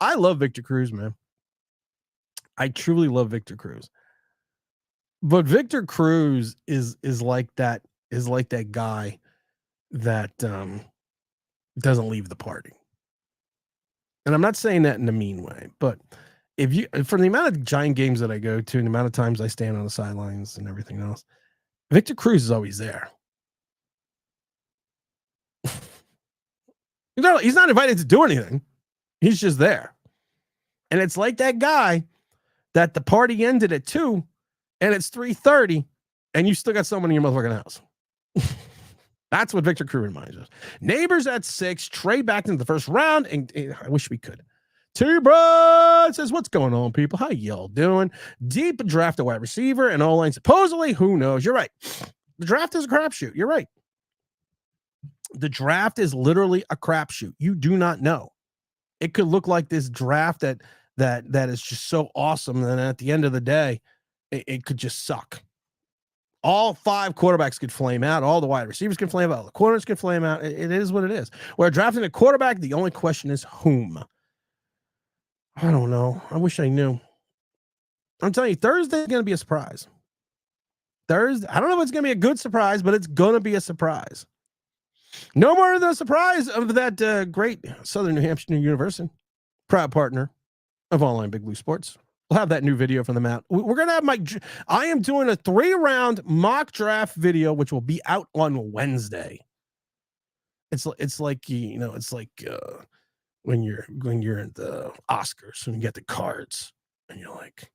I love Victor Cruz, man. I truly love Victor Cruz. But Victor Cruz is like that guy that doesn't leave the party. And I'm not saying that in a mean way, but for the amount of Giant games that I go to and the amount of times I stand on the sidelines and everything else, Victor Cruz is always there. He's not invited to do anything. He's just there. And it's like that guy that the party ended at 2 and it's 3:30 and you still got someone in your motherfucking house. That's what Victor Cruz reminds us. Neighbors at 6, trade back into the first round. And I wish we could. T-Brad says, what's going on, people? How y'all doing? Deep draft a wide receiver and all line. Supposedly, who knows? You're right. The draft is a crapshoot. You're right. The draft is literally a crapshoot. You do not know. It could look like this draft that is just so awesome. And at the end of the day, it could just suck. All 5 quarterbacks could flame out. All the wide receivers can flame out. All the corners can flame out. It is what it is. We're drafting a quarterback. The only question is whom. I don't know. I wish I knew. I'm telling you, Thursday is going to be a surprise. Thursday. I don't know if it's going to be a good surprise, but it's going to be a surprise. No more than the surprise of that great Southern New Hampshire University, proud partner of Online Big Blue Sports. We'll have that new video from them out. We're going to have I am doing a 3-round mock draft video, which will be out on Wednesday. It's like, it's like when you're in the Oscars and you get the cards and you're like,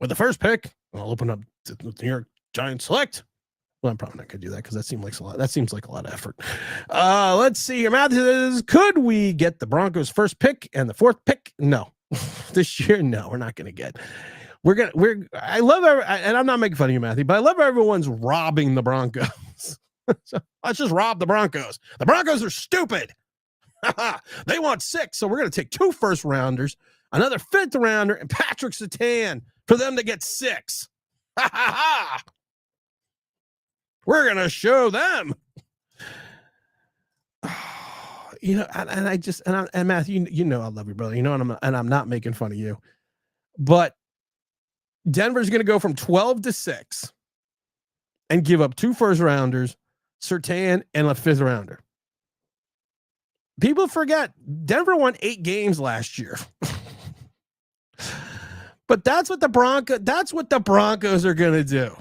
with the first pick, I'll open up the New York Giants select. Well, I'm probably not going to do that because that seems like a lot. That seems like a lot of effort. Let's see. Your math is, could we get the Broncos first pick and the 4th pick? No. This year, no, we're not going to get. I love and I'm not making fun of you, Matthew, but I love everyone's robbing the Broncos. So let's just rob the Broncos. The Broncos are stupid. They want 6, so we're going to take 2 first-rounders, another 5th rounder, and Patrick Surtain for them to get 6. We're going to show them. And Matthew, I love you, brother. And I'm not making fun of you. But Denver's going to go from 12 to 6 and give up 2 first rounders, Surtain, and a 5th rounder. People forget Denver won 8 games last year. But that's what the Broncos are gonna do.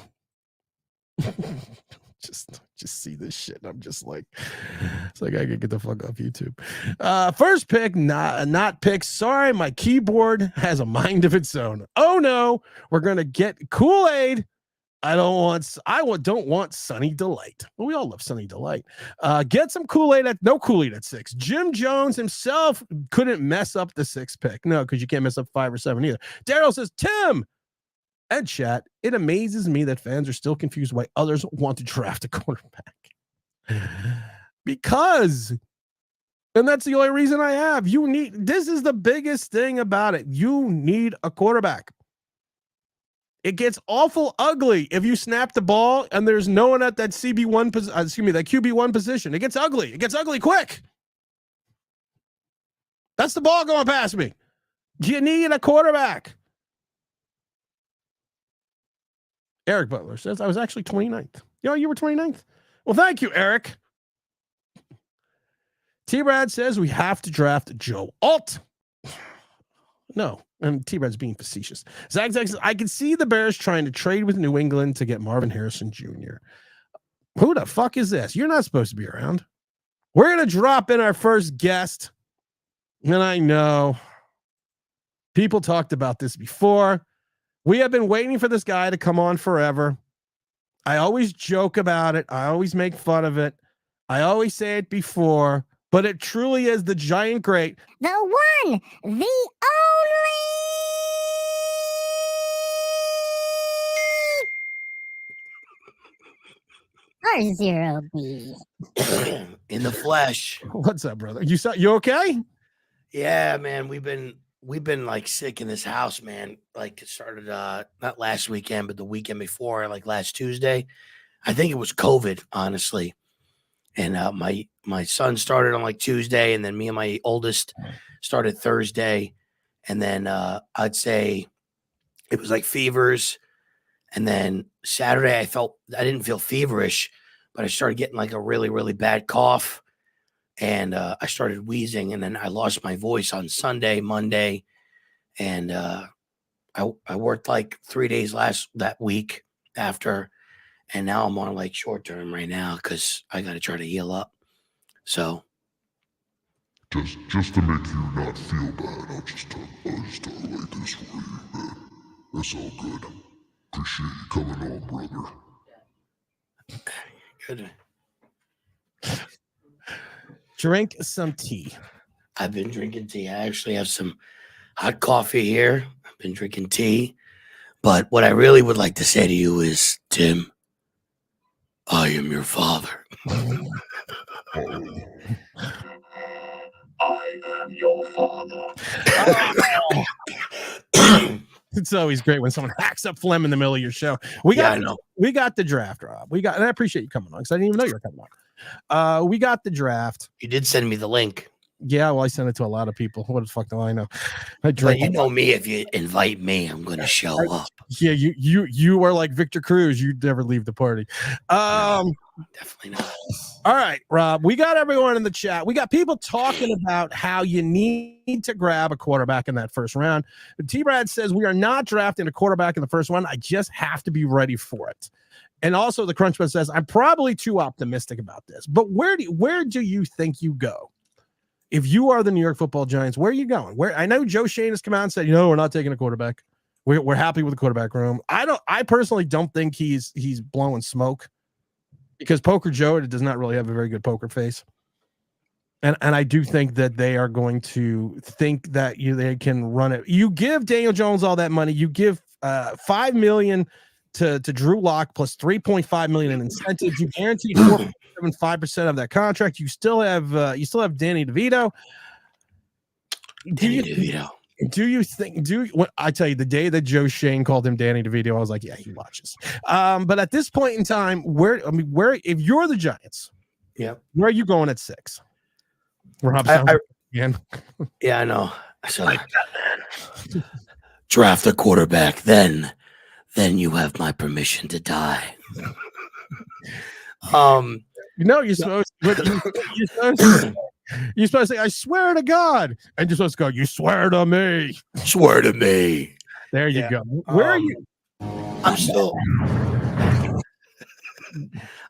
just see this shit. I'm just like, it's like I could get the fuck off YouTube. First pick, not pick. Sorry, my keyboard has a mind of its own. Oh no, we're gonna get Kool-Aid. I don't want Sunny Delight. Well, we all love Sunny Delight. Get some Kool-Aid no Kool-Aid at 6. Jim Jones himself couldn't mess up the 6th pick. No, because you can't mess up 5 or 7 either. Daryl says, Tim and chat, it amazes me that fans are still confused why others want to draft a quarterback. Because, and that's the only reason I have. This is the biggest thing about it. You need a quarterback. It gets awful ugly if you snap the ball and there's no one at that that QB1 position. It gets ugly. It gets ugly quick. That's the ball going past me. You need a quarterback. Eric Butler says, I was actually 29th. You were 29th? Well, thank you, Eric. T-Brad says we have to draft Joe Alt. No, and T-Brad's being facetious. Zach says, I can see the Bears trying to trade with New England to get Marvin Harrison Jr. Who the fuck is this? You're not supposed to be around. We're going to drop in our first guest. And I know people talked about this before. We have been waiting for this guy to come on forever. I always joke about it. I always make fun of it. I always say it before, but it truly is the giant great. The one, the only R0B. In the flesh. What's up, brother? You okay? Yeah, man. We've been like sick in this house, man. Like it started not last weekend, but the weekend before, like last Tuesday. I think it was COVID, honestly. And my son started on like Tuesday, and then me and my oldest started Thursday. And then I'd say it was like fevers. And then Saturday I didn't feel feverish, but I started getting like a really, really bad cough. And I started wheezing, and then I lost my voice on Sunday, Monday. And I worked like 3 days that week after. And now I'm on like short term right now because I got to try to heal up. So. Just to make you not feel bad, I'll just like this for you, man. That's all good. Appreciate you coming on, brother. Good. Drink some tea. I've been drinking tea. I actually have some hot coffee here. I've been drinking tea. But what I really would like to say to you is, Tim, I am your father. I am your father. It's always great when someone hacks up phlegm in the middle of your show. We got the draft, Rob. And I appreciate you coming on because I didn't even know you were coming on. We got the draft. You did send me the link. Yeah, well, I sent it to a lot of people. What the fuck do I know? But you know me. If you invite me, I'm going to show up. Yeah, you are like Victor Cruz. You never leave the party. Definitely not. All right, Rob. We got everyone in the chat. We got people talking about how you need to grab a quarterback in that first round. T-Brad says we are not drafting a quarterback in the first round. I just have to be ready for it. And also, the Crunchbud says I'm probably too optimistic about this. But where do you think you go? If you are the New York Football Giants, where are you going? I know Joe Shane has come out and said, we're not taking a quarterback. We're happy with the quarterback room. I personally don't think he's blowing smoke because Poker Joe does not really have a very good poker face. And I do think that they are going to think that they can run it. You give Daniel Jones all that money. You give $5 million to Drew Lock plus $3.5 million in incentives. You guaranteed 4.75% of that contract. You still have Danny DeVito. Do you think I tell you, the day that Joe Shane called him Danny DeVito, I was like, yeah, he watches. But at this point in time, where if you're the Giants, yeah, where are you going at 6? Rob, again. Yeah, I know. So draft a quarterback, then you have my permission to die. No, you're supposed. You're supposed to. You're supposed to say, "I swear to God," and you're supposed to go, "You swear to me." Swear to me. There you Yeah. go. Where are you? I'm still.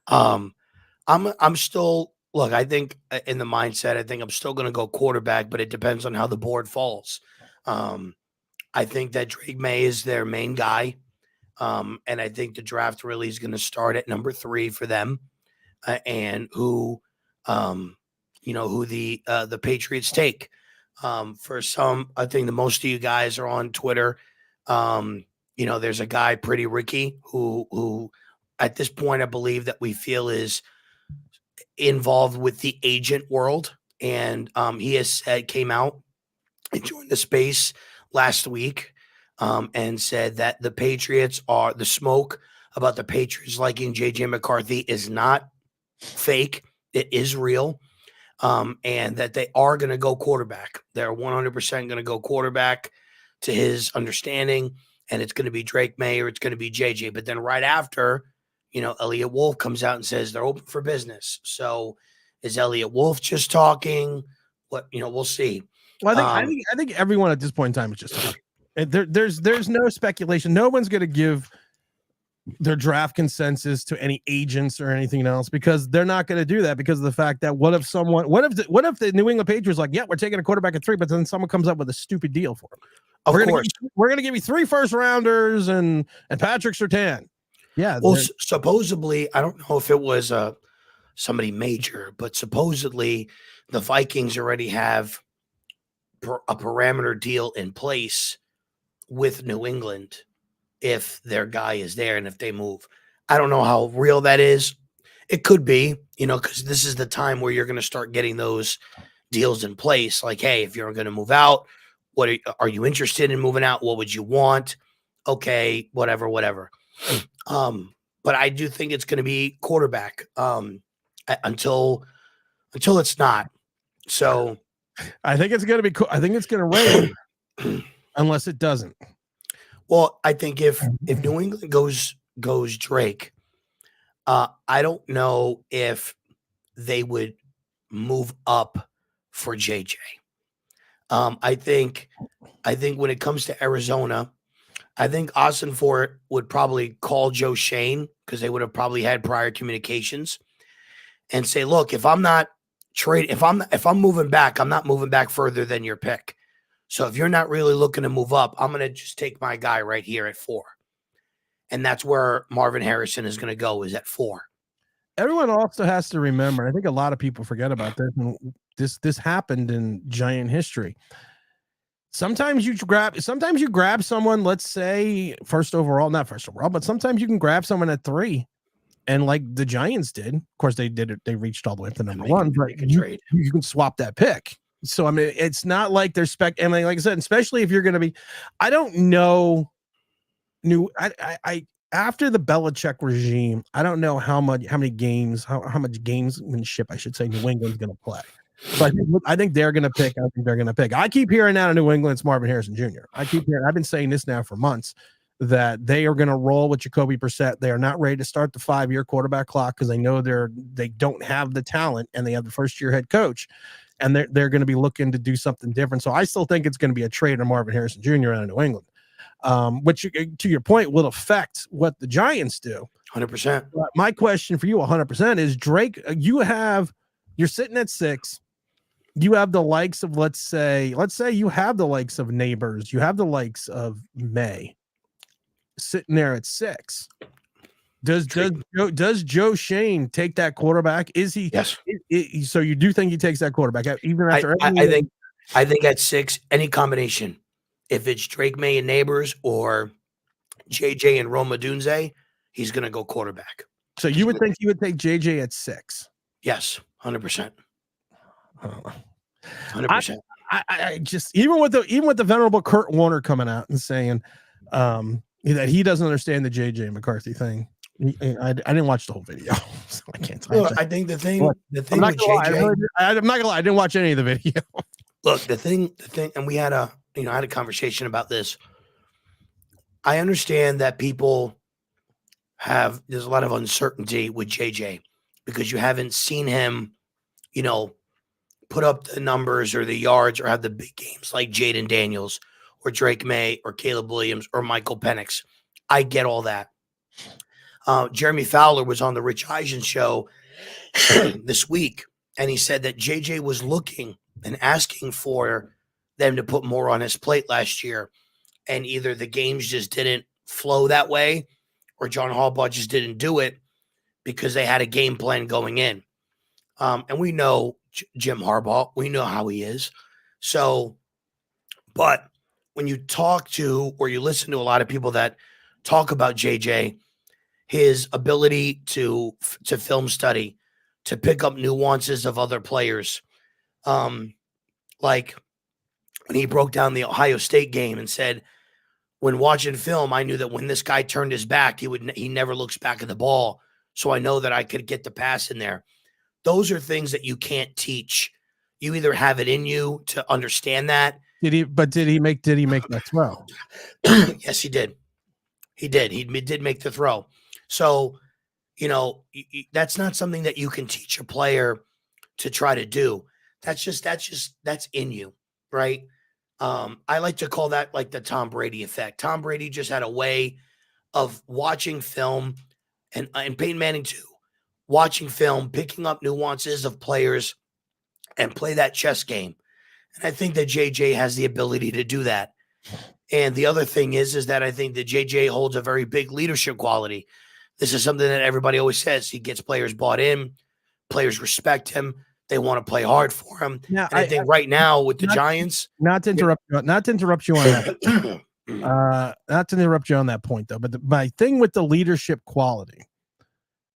I'm still. Look, I think in the mindset, I think I'm still going to go quarterback, but it depends on how the board falls. I think that Drake May is their main guy, and I think the draft really is going to start at number 3 for them, and who the Patriots take. For some, I think the most of you guys are on Twitter. There's a guy, Pretty Ricky, who at this point I believe that we feel is involved with the agent world, and he has came out and joined the space last week, and said that the smoke about the Patriots liking JJ McCarthy is not fake. It is real. And that they are going to go quarterback. They're 100% going to go quarterback to his understanding, and it's going to be Drake May or it's going to be JJ. But then right after, Elliot Wolf comes out and says they're open for business. So is Elliot Wolf just talking? We'll see. Well, I think everyone at this point in time is just talking. There's no speculation. No one's going to give their draft consensus to any agents or anything else, because they're not going to do that, because of the fact that what if the New England Patriots like, yeah, we're taking a quarterback at 3, but then someone comes up with a stupid deal for him. We're going to give you 3 first rounders and Patrick Surtain. Yeah. Well, supposedly, I don't know if it was somebody major, but supposedly the Vikings already have a parameter deal in place with New England if their guy is there and if they move. I don't know how real that is. It could be, because this is the time where you're going to start getting those deals in place. Like, hey, if you're going to move out, what are you interested in moving out? What would you want? Okay, whatever. But I do think it's going to be quarterback until it's not. So I think it's going to be I think it's going to rain unless it doesn't. Well, I think if New England goes Drake, I don't know if they would move up for JJ. I think when it comes to Arizona, I think Austin Fort would probably call Joe Shane, because they would have probably had prior communications, and say, look, if I'm moving back, I'm not moving back further than your pick. So if you're not really looking to move up, I'm going to just take my guy right here at 4. And that's where Marvin Harrison is going to go, is at 4. Everyone also has to remember, and I think a lot of people forget about this, and this happened in Giant history. Sometimes you grab someone, let's say not first overall, but sometimes you can grab someone at 3. And like the Giants did, of course they did it. They reached all the way up to number 1, but you can swap that pick. So, I mean, it's not like they're and like I said, especially if you're going to be, I don't know, after the Belichick regime, I don't know how much gamesmanship, I should say, New England's going to play. So I think they're going to pick. I keep hearing out of New England, it's Marvin Harrison Jr. I've been saying this now for months, that they are going to roll with Jacoby Brissett. They are not ready to start the 5-year quarterback clock, because they know they don't have the talent, and they have the first-year head coach. And they're going to be looking to do something different. So I still think it's going to be a trade of Marvin Harrison Jr. out of New England, which, to your point, will affect what the Giants do. 100%. My question for you 100% is, Drake, you're sitting at 6. You have the likes of, let's say you have the likes of Neighbors. You have the likes of May sitting there at 6. Does Joe Shane take that quarterback? Is he? Yes. So you do think he takes that quarterback even after? I think at 6, any combination. If it's Drake May and Neighbors or JJ and Roma Dunze, he's going to go quarterback. So you would think he would take JJ at 6? Yes, 100%. 100%. I just, even with the venerable Kurt Warner coming out and saying that he doesn't understand the JJ McCarthy thing. I didn't watch the whole video, so I can't tell you. I think the thing with JJ, I'm not gonna lie, I didn't watch any of the video. Look, the thing, and we had I had a conversation about this. I understand that there's a lot of uncertainty with JJ. because you haven't seen him, put up the numbers or the yards or have the big games like Jaden Daniels or Drake May or Caleb Williams or Michael Penix. I get all that. Jeremy Fowler was on the Rich Eisen show this week, and he said that JJ was looking and asking for them to put more on his plate last year, and either the games just didn't flow that way or John Harbaugh just didn't do it because they had a game plan going in. And we know Jim Harbaugh. We know how he is. So, but when you talk to or you listen to a lot of people that talk about JJ, his ability to film study, to pick up nuances of other players, like when he broke down the Ohio State game and said, when watching film, I knew that when this guy turned his back, he never looks back at the ball. So I know that I could get the pass in there. Those are things that you can't teach. You either have it in you to understand that. Did he make that throw? Yes, he did. He did. He did make the throw. So, that's not something that you can teach a player to try to do. That's in you, right? I like to call that like the Tom Brady effect. Tom Brady just had a way of watching film, and Peyton Manning too, watching film, picking up nuances of players and play that chess game. And I think that JJ has the ability to do that. And the other thing is that I think that JJ holds a very big leadership quality. This is something that everybody always says. He gets players bought in, players respect him. They want to play hard for him. Now, and I think right now with the Giants, not to interrupt you on that, not to interrupt you on that point though, but my thing with the leadership quality,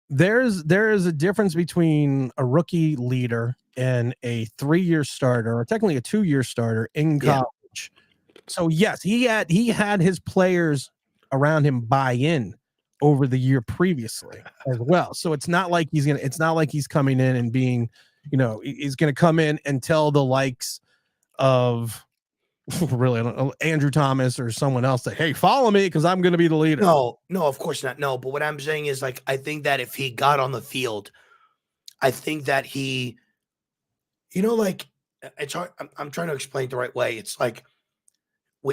there is a difference between a rookie leader and a 3-year starter, or technically a 2-year starter in college. Yeah. So yes, he had his players around him buy in over the year previously as well. So it's not like he's coming in and being, he's going to come in and tell the likes of really, I don't know, Andrew Thomas or someone else that, hey, follow me because I'm going to be the leader. No, of course not. No, but what I'm saying is, like, I think that if he got on the field, I think that he, like, it's hard. I'm trying to explain it the right way. It's like,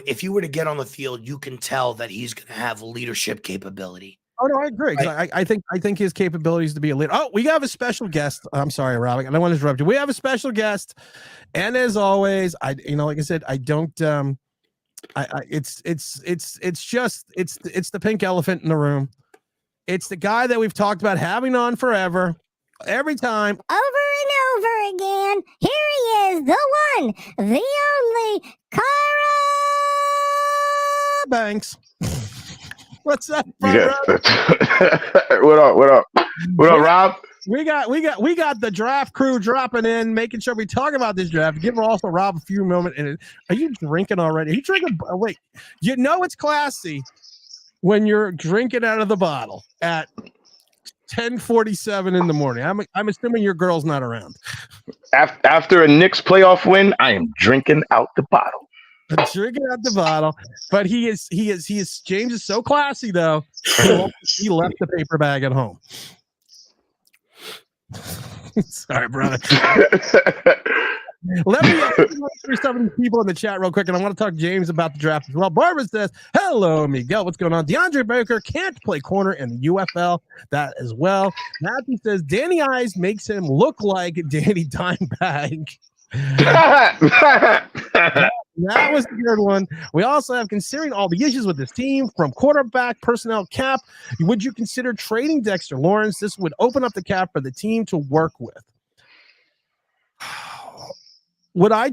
if you were to get on the field, you can tell that he's going to have leadership capability. Oh no, I agree. Right. I think his capabilities to be a leader. Oh, we have a special guest. I'm sorry, Rob. I don't want to interrupt you. We have a special guest, and as always, like I said, I don't. It's the pink elephant in the room. It's the guy that we've talked about having on forever, every time, over and over again. Here he is, the one, the only, Cara Banks. What's up, yes. What up, Rob? We got the draft crew dropping in, making sure we talk about this draft. Give also Rob a few moments. And are you drinking already? Are you drinking? Wait, it's classy when you're drinking out of the bottle at 10:47 in the morning. I'm assuming your girl's not around. After a Knicks playoff win, I am drinking out the bottle. Drinking out the bottle, but he is James is so classy though. He left the paper bag at home. Sorry, brother. Let me through some of these people in the chat real quick, and I want to talk to James about the draft as well. Barbara says, "Hello, Miguel. What's going on?" DeAndre Baker can't play corner in the UFL. That as well. Matthew says, "Danny Eyes makes him look like Danny Dimebag." That was a good one. We also have, considering all the issues with this team, from quarterback, personnel, cap, would you consider trading Dexter Lawrence? This would open up the cap for the team to work with. Would I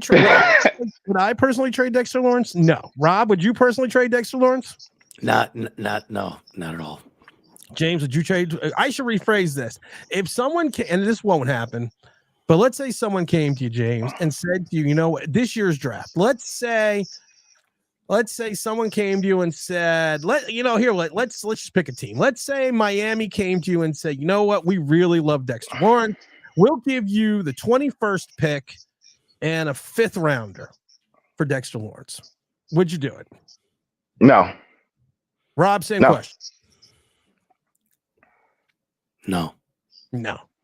personally trade Dexter Lawrence? No. Rob, would you personally trade Dexter Lawrence? No, not at all. James, would you trade? I should rephrase this. If someone can, and this won't happen, but let's say someone came to you, James, and said to you, this year's draft, let's say someone came to you and said, let's just pick a team. Let's say Miami came to you and said, you know what? We really love Dexter Lawrence. We'll give you the 21st pick and a 5th rounder for Dexter Lawrence. Would you do it? No. Rob, same question. No.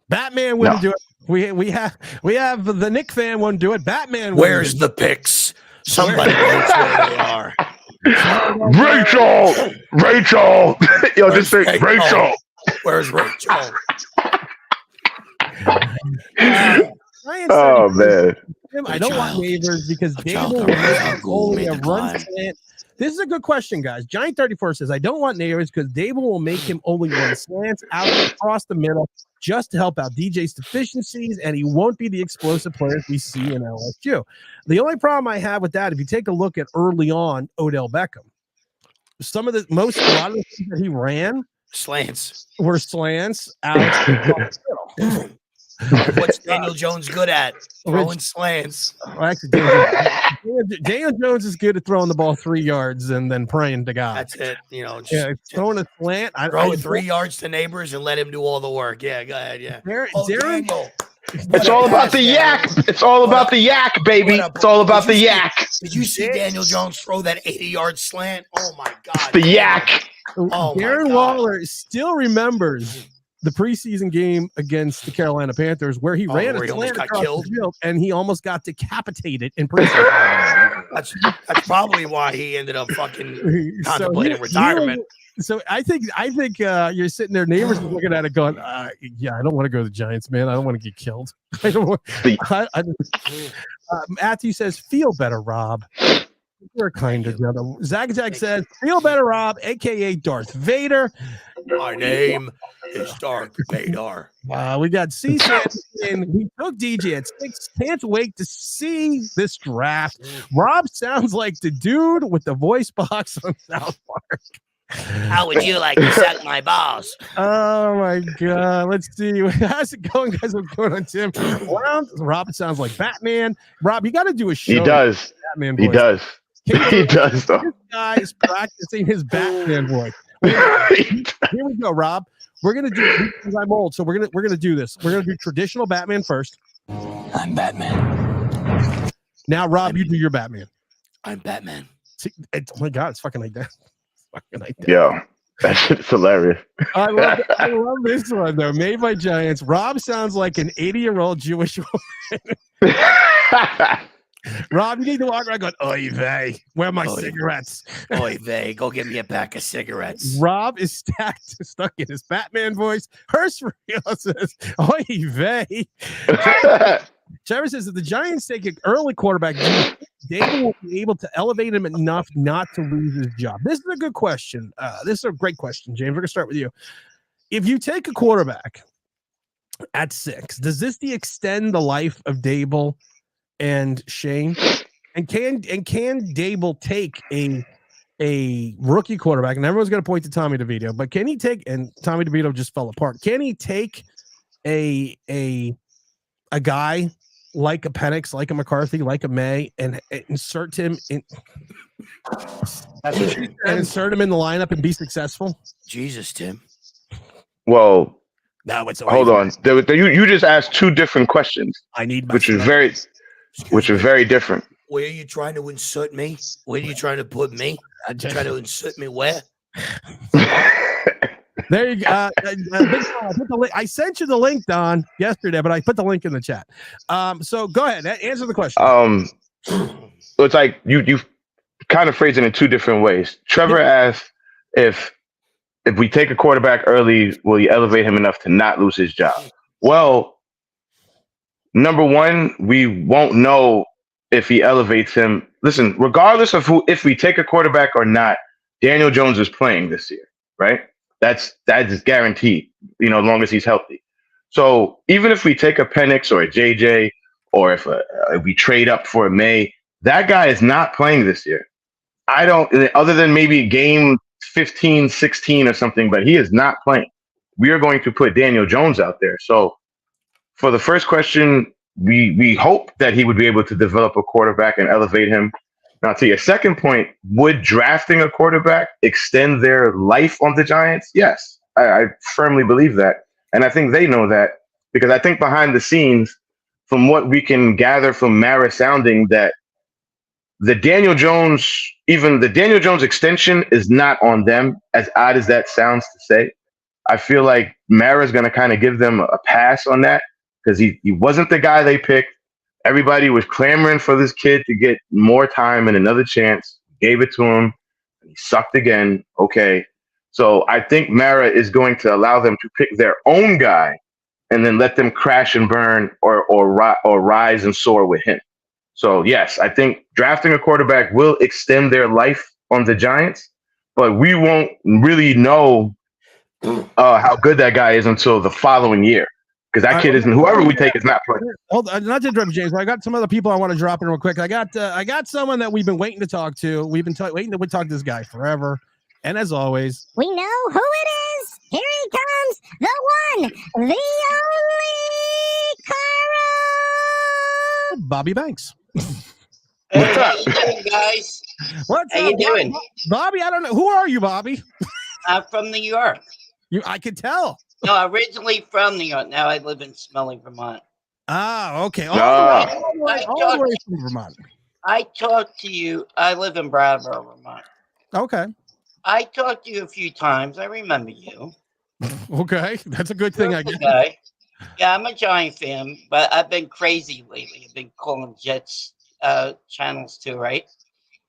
Batman wouldn't No. do it. We have the Nick fan won't do it. Batman. Where's wouldn't the picks? Somebody knows where they are. Rachel. Yo, just say Where's Rachel. Where's Rachel? Giants Oh man. I don't want Neighbors because child Dable will that make was him only made a the run climb. slant. This is a good question, guys. Giant 34 says, I don't want Neighbors because Dable will make him only run slants out across the middle just to help out DJ's deficiencies, and he won't be the explosive players we see in LSU. The only problem I have with that, if you take a look at early on Odell Beckham, a lot of the things that he ran Slants. were slants out across the middle. What's Daniel Jones good at? Throwing slants. Well, actually, Daniel Jones is good at throwing the ball 3 yards and then praying to God. That's it. You know, just Yeah, throwing a slant. throw it 3 yards to Neighbors and let him do all the work. Yeah, go ahead. Yeah. Darren, Daniel. It's all about the yak. It's all about the yak, baby. It's all about the yak. Did you see Daniel Jones throw that 80-yard slant? Oh my God. The yak. Oh, my Darren God. Waller still remembers the preseason game against the Carolina Panthers where he ran where a he almost slant got across killed? the field and he almost got decapitated in preseason. That's probably why he ended up fucking contemplating retirement. So I think you're sitting there, Neighbors is looking at it going, yeah, I don't want to go to the Giants, man. I don't want to get killed. I don't want. Matthew says, feel better, Rob. We're kind of together. Zag says, feel better, Rob, aka Darth Vader. My name is Darth Vader. We got C. Sanderson. We took DJ at 6. Can't wait to see this draft. Rob sounds like the dude with the voice box on South Park. How would you like to suck my balls? Oh my God. Let's see. How's it going, guys? What's going on, Tim? Rob, it sounds like Batman. Rob, you got to do a show. He does. Batman He voice. does. He does, though. This guy is practicing his Batman voice. Here we go, Rob. We're gonna do because I'm old, so we're gonna do this. We're gonna do traditional Batman first. I'm Batman. Now, Rob, you do your Batman. I'm Batman. See, oh my God, it's fucking like that. Fucking like that. Yo, that shit's hilarious. I love this one though. Made by Giants. Rob sounds like an 80-year-old Jewish woman. Rob, you need to walk around going, oy vey, where are my cigarettes? Oy vey, go get me a pack of cigarettes. Rob is stuck in his Batman voice. Hurst for real says, oy vey. Trevor says, if the Giants take an early quarterback, David will be able to elevate him enough not to lose his job. This is a good question. This is a great question, James. We're going to start with you. If you take a quarterback at 6, does this extend the life of Dable and Shane? And can Dable take a rookie quarterback? And everyone's going to point to Tommy DeVito, but can he take? And Tommy DeVito just fell apart. Can he take a guy like a Penix, like a McCarthy, like a May, and insert him in? And insert him in the lineup and be successful? Jesus, Tim. Well, No, it's hold on. You just asked 2 different questions, I need my which are very different. Where are you trying to insert me? Where are you trying to put me? I'm trying to insert me where? There you go. I sent you the link, Don, yesterday, but I put the link in the chat. So go ahead, answer the question. So it's like you kind of phrased it in 2 different ways. Trevor asked if we take a quarterback early, will you elevate him enough to not lose his job? Well, number one, we won't know if he elevates him. Listen, regardless of if we take a quarterback or not, Daniel Jones is playing this year, right? That is guaranteed, as long as he's healthy. So even if we take a Penix or a JJ, or if we trade up for a May, that guy is not playing this year. Other than maybe game 15, 16 or something, but he is not playing. We are going to put Daniel Jones out there. So for the first question, we hope that he would be able to develop a quarterback and elevate him. Now, to your second point, would drafting a quarterback extend their life on the Giants? Yes, I firmly believe that. And I think they know that, because I think behind the scenes, from what we can gather from Mara sounding, that the Daniel Jones extension is not on them, as odd as that sounds to say. I feel like Mara's going to kind of give them a pass on that because he wasn't the guy they picked. Everybody was clamoring for this kid to get more time and another chance. Gave it to him. He sucked again. Okay. So I think Mara is going to allow them to pick their own guy and then let them crash and burn or rise and soar with him. So, yes, I think drafting a quarterback will extend their life on the Giants, but we won't really know how good that guy is until the following year. Because that kid isn't, whoever we take is not playing. Hold on, not to interrupt, James, but I got some other people I want to drop in real quick. I got someone that we've been waiting to talk to. We've been waiting to talk to this guy forever. And as always, we know who it is. Here he comes, the one, the only Carl. Bobby Banks. Hey, What's how up? you doing, guys? What's How up, you doing? Bobby? I don't know. Who are you, Bobby? I'm from New York. I could tell. No, originally from New York. Now I live in Smelly, Vermont. Ah, okay. All the way from Vermont. I talked to you. I live in Brattleboro, Vermont. Okay. I talked to you a few times. I remember you. Okay. That's a good thing, I guess. Okay. Yeah, I'm a Giant fan, but I've been crazy lately. I've been calling Jets channels too, right?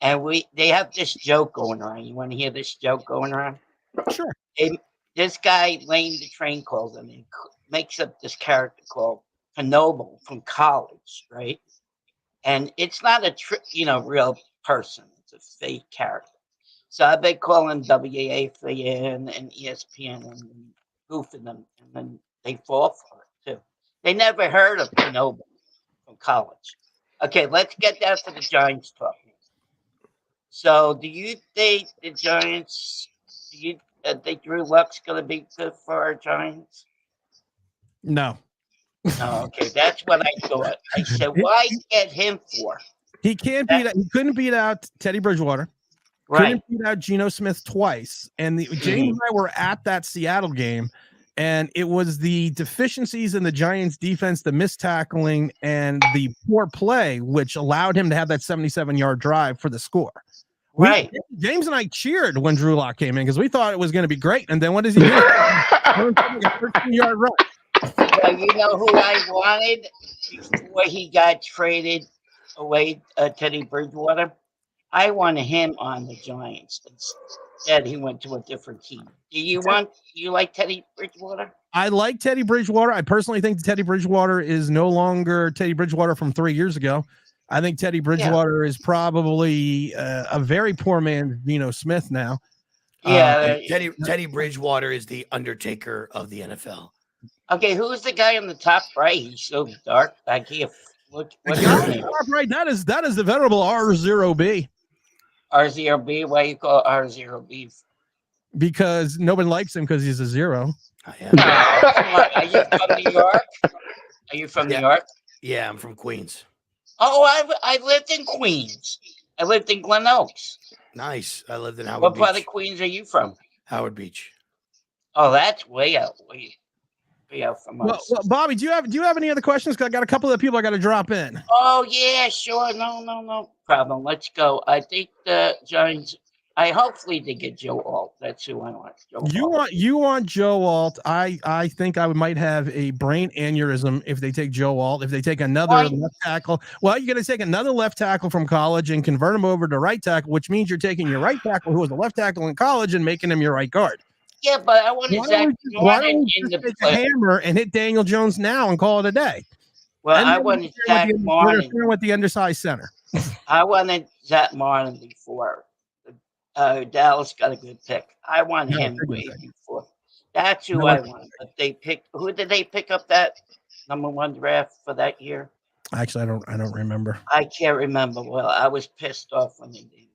And they have this joke going around. You want to hear this joke going around? Sure. This guy, Lane the Train, calls him and makes up this character called Noble from college, right? And it's not a real person. It's a fake character. So I've been calling WAFN and ESPN and goofing them, and then they fall for it too. They never heard of Noble from college. Okay, let's get down to the Giants talking. So, do you think the Giants? Do you think Drew Luck's going to be good for our Giants? No. No, okay, that's what I thought. I said, why get him for? He can't beat. He couldn't beat out Teddy Bridgewater. Right. Couldn't beat out Geno Smith twice. And James and I were at that Seattle game, and it was the deficiencies in the Giants defense, the missed tackling, and the poor play, which allowed him to have that 77-yard drive for the score. Right. James and I cheered when Drew Lock came in because we thought it was going to be great. And then what does he do? A 13-yard run. Well, you know who I wanted before he got traded away, Teddy Bridgewater? I wanted him on the Giants. Instead, he went to a different team. Do you like Teddy Bridgewater? I like Teddy Bridgewater. I personally think Teddy Bridgewater is no longer Teddy Bridgewater from 3 years ago. I think Teddy Bridgewater is probably a very poor man, Geno Smith now. Yeah, Teddy Bridgewater is the Undertaker of the NFL. Okay, who's the guy on the top right? He's so dark. I can't look. What's his name? Right, that is the venerable R0B. R0B. Why you call R0B? Because nobody likes him because he's a zero. Are you from New York? Are you from New York? Yeah, I'm from Queens. Oh, I lived in Queens. I lived in Glen Oaks. Nice. I lived in Howard What Beach. part of Queens are you from? Howard Beach. Oh, that's way out from us. Well, Bobby, do you have any other questions? Because I got a couple of people I got to drop in. Oh yeah, sure. No problem. Let's go. I think the Giants. Hopefully they get Joe Alt. That's who I want. You want Joe Alt? I think I might have a brain aneurysm if they take Joe Alt. If they take another left tackle, well, you're going to take another left tackle from college and convert him over to right tackle, which means you're taking your right tackle, who was a left tackle in college, and making him your right guard. Yeah, but I want Zach Martin in the play. Hammer and hit Daniel Jones now and call it a day. Well, I wanted Zach Martin with the undersized center. I wanted Zach Martin before. Dallas got a good pick. I want him way before. That's who I want. But they picked. Who did they pick up that #1 draft for that year? Actually, I don't remember. I can't remember. Well, I was pissed off when they did.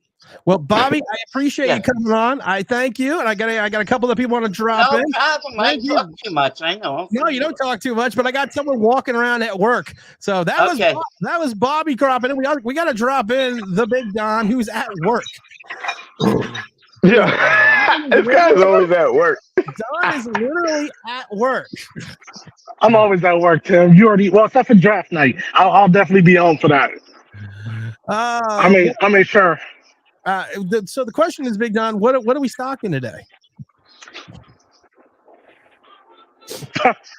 Well, Bobby, I appreciate you coming on. I thank you, and I got a couple of people want to drop in. No problem. I talk too much. I know. No, you don't talk too much, but I got someone walking around at work. So that was Bobby dropping in. We got to drop in the Big Don, who's at work. Yeah, this guy's always at work. Don is literally at work. I'm always at work, Tim. You already except for draft night. I'll definitely be home for that. I made sure. So the question is, Big Don, what are we stocking today?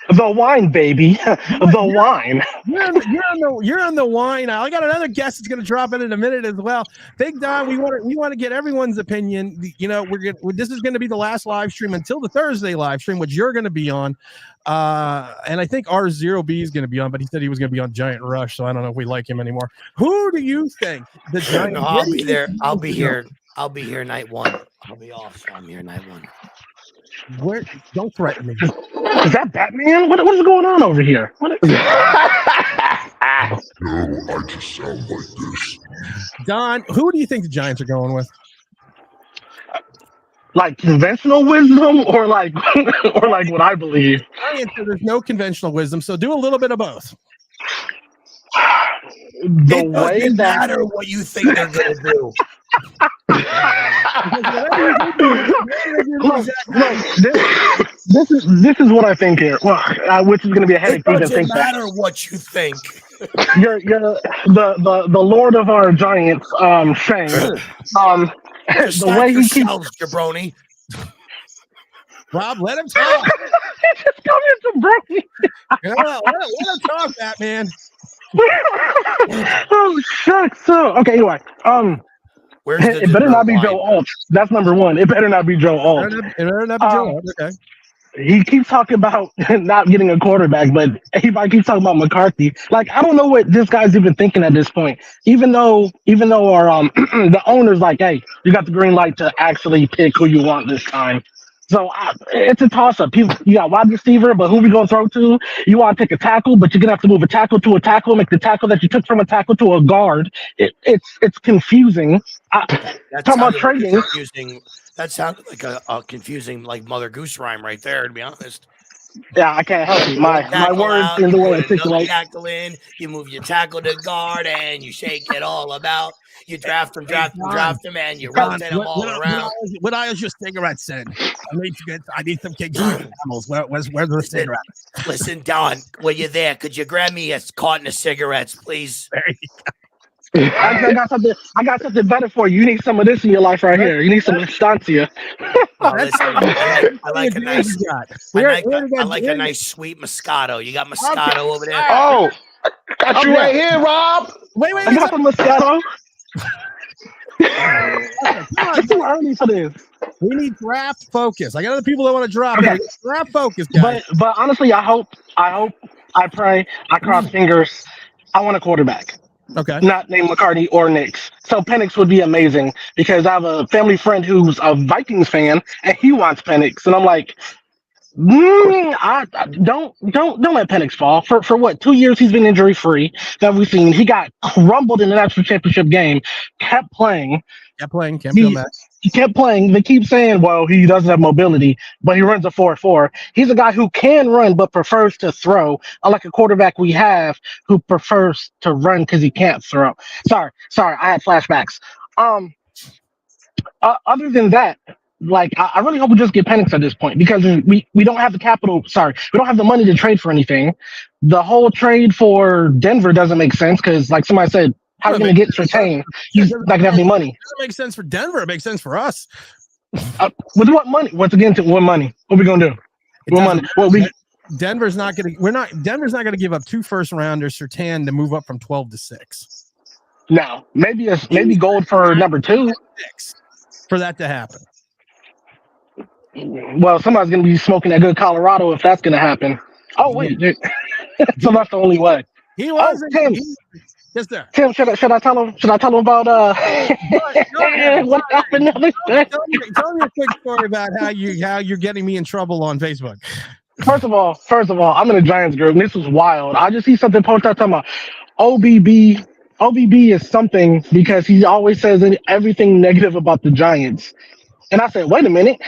The wine, baby. The wine. You're on the wine. I got another guest that's going to drop in a minute as well. Big Don, we want to get everyone's opinion. You know, this is going to be the last live stream until the Thursday live stream, which you're going to be on. And I think R0B is going to be on, but he said he was going to be on Giant Rush, so I don't know if we like him anymore. Who do you think the Giant? No, I'll be there. I'll be here. I'll be here night one. I'll be off, so I'm here night one. Where? Don't threaten me. Is that Batman? What is going on over here? What is No, I just sound like this. Don, who do you think the Giants are going with? like conventional wisdom or like or like what I believe? There's no conventional wisdom, so do a little bit of both. The it way doesn't that matter what you think they're going to do. Look, this is what I think here. Well, which is going to be a headache. It doesn't matter what you think. You're the Lord of our Giants, saying the way he keeps jabroni. Rob, let him talk. Just come into jabroni. Let him talk, Batman. Oh shucks. So okay, anyway, it better not be Joe Alt. That's number one. It better not be Joe Alt. It better not be Joe Alt. Okay. He keeps talking about not getting a quarterback, but everybody keeps talking about McCarthy. Like, I don't know what this guy's even thinking at this point. Even though our the owner's like, hey, you got the green light to actually pick who you want this time. So it's a toss-up. You got wide receiver, but who we gonna throw to? You want to take a tackle, but you're gonna have to move a tackle to a tackle, make the tackle that you took from a tackle to a guard. It's confusing. Talking about trading. Confusing. That sounded like a confusing, like Mother Goose rhyme right there. To be honest. Yeah, I can't help it. My words in the way I articulate. Tackle in, you move your tackle to guard, and you shake it all about. You draft them, and you rotate them all around. What I was your cigarette said. I need some King Camels. Where's the cigarettes? Listen, Don, when you're there, could you grab me a carton of cigarettes, please? There you go. I got something better for you. You need some of this in your life right here. You need some Estancia. I like a nice sweet Moscato. You got Moscato over there? Oh, got you right here, Rob. Wait. I got some Moscato. It's too early for this. We need draft focus. I got other people that want to drop. Okay. Draft focus, guys. But honestly, I hope, I pray, I cross fingers. I want a quarterback. Okay. Not named McCarthy or Knicks. So Penix would be amazing because I have a family friend who's a Vikings fan and he wants Penix, and I'm like, I don't let Penix fall. For what, 2 years he's been injury free that we've seen. He got crumbled in the national championship game. Kept playing. Can't feel bad. He kept playing. They keep saying, well, he doesn't have mobility, but he runs a 4.4. He's a guy who can run but prefers to throw, unlike a quarterback we have who prefers to run because he can't throw. Sorry, I had flashbacks. Other than that, like, I really hope we just get Penix at this point because we don't have the capital. Sorry, we don't have the money to trade for anything. The whole trade for Denver doesn't make sense because, like somebody said, how are you going to get Surtain? He's not going to have any money. It doesn't make sense for Denver. It makes sense for us. With what money? Once again, what money? What are we going to do? What money? Denver's not going to give up 2 first rounders Surtain to move up from 12 to 6. No, maybe gold for number 2 for that to happen. Well, somebody's going to be smoking that good Colorado if that's going to happen. Oh wait, so that's the only way. He was Tim. Yes, sir. Tim, should I tell him? Should I tell him about what happened the other day? Tell me a quick story about how you're getting me in trouble on Facebook. First of all, I'm in a Giants group, and this was wild. I just see something posted out talking about OBB. OBB is something because he always says everything negative about the Giants. And I said, wait a minute.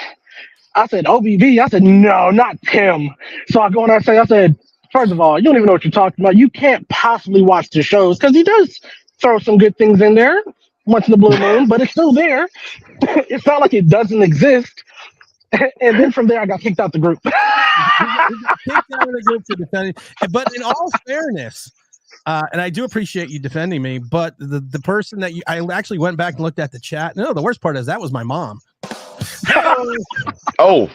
I said, OBB. I said, no, not Tim. So I go and I said, first of all, you don't even know what you're talking about. You can't possibly watch the shows because he does throw some good things in there once in the blue moon, but it's still there. It's not like it doesn't exist. And then from there, I got kicked out the group. Kicked out of the group to defend. But in all fairness, and I do appreciate you defending me, but the person that I actually went back and looked at the chat. No, the worst part is that was my mom. Oh.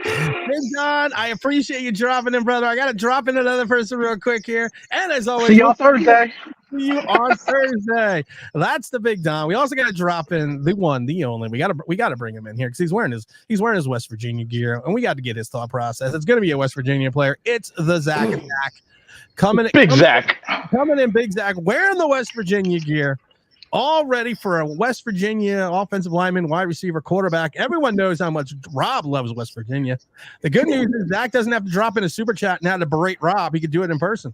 Big Don, I appreciate you dropping in, brother. I got to drop in another person real quick here. And as always, See y'all Thursday. See you on Thursday. That's the Big Don. We also got to drop in the one, the only. We got to bring him in here because he's wearing his West Virginia gear, and we got to get his thought process. It's going to be a West Virginia player. It's the Zach Attack coming in, Big Zach, wearing the West Virginia gear. All ready for a West Virginia offensive lineman, wide receiver, quarterback. Everyone knows how much Rob loves West Virginia. The good news is Zach doesn't have to drop in a super chat and have to berate Rob. He could do it in person.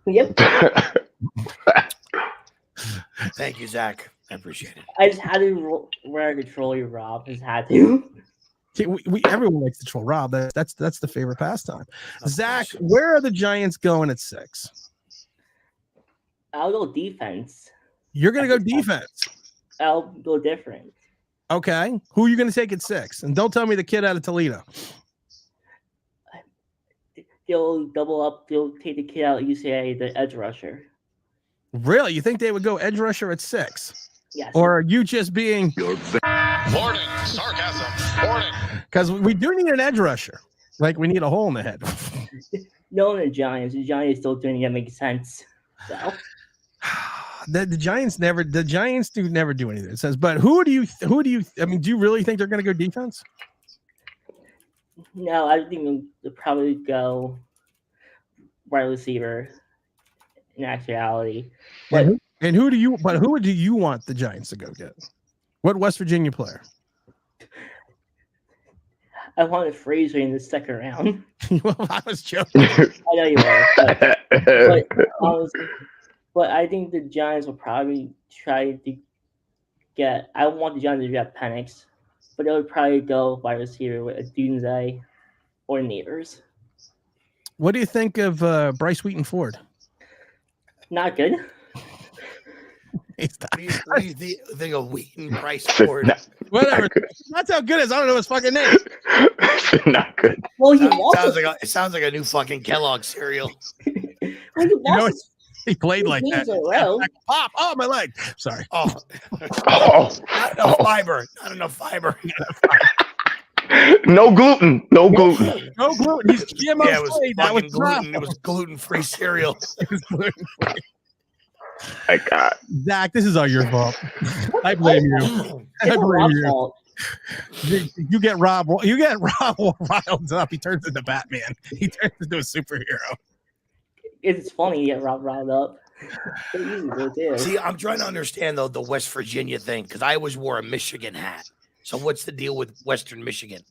Yep. Thank you, Zach. I appreciate it. I just had to wear to troll you, Rob. Just had to. Everyone likes to troll Rob. That's the favorite pastime. Zach, where are the Giants going at 6? I'll go defense. You're going to go defense. I'll go different. Okay. Who are you going to take at 6? And don't tell me the kid out of Toledo. They'll double up. They'll take the kid out of UCLA, the edge rusher. Really? You think they would go edge rusher at 6? Yes. Or are you just being... Warning, sarcasm. Warning. Because we do need an edge rusher. Like we need a hole in the head. No, the Giants. The Giants still doing that makes sense. So... The Giants never do anything that says, but who do you I mean, do you really think they're going to go defense? No, I think they'll probably go wide receiver in actuality. But who do you want the Giants to go get? What West Virginia player? I wanted Frazier in the second round. Well, I was joking. I know you were, but I think the Giants will probably try to get. I want the Giants to get Penix, but they would probably go wide receiver with a Dunze or Neighbors. What do you think of Bryce Wheaton Ford? Not good. What do you think of Wheaton Bryce Ford? Whatever. That's how good it is. I don't know his fucking name. Not good. Well, it sounds like a new fucking Kellogg cereal. He played like that. Pop! Oh, my leg. Sorry. Not enough fiber. No gluten. No gluten. He's GMO. Yeah, it was gluten-free cereal. My God. Zach, this is all your fault. I blame you. I blame you. You get Rob riled up. He turns into Batman. He turns into a superhero. It's funny to get Rob riled up. See, I'm trying to understand though the West Virginia thing because I always wore a Michigan hat. So what's the deal with Western Michigan?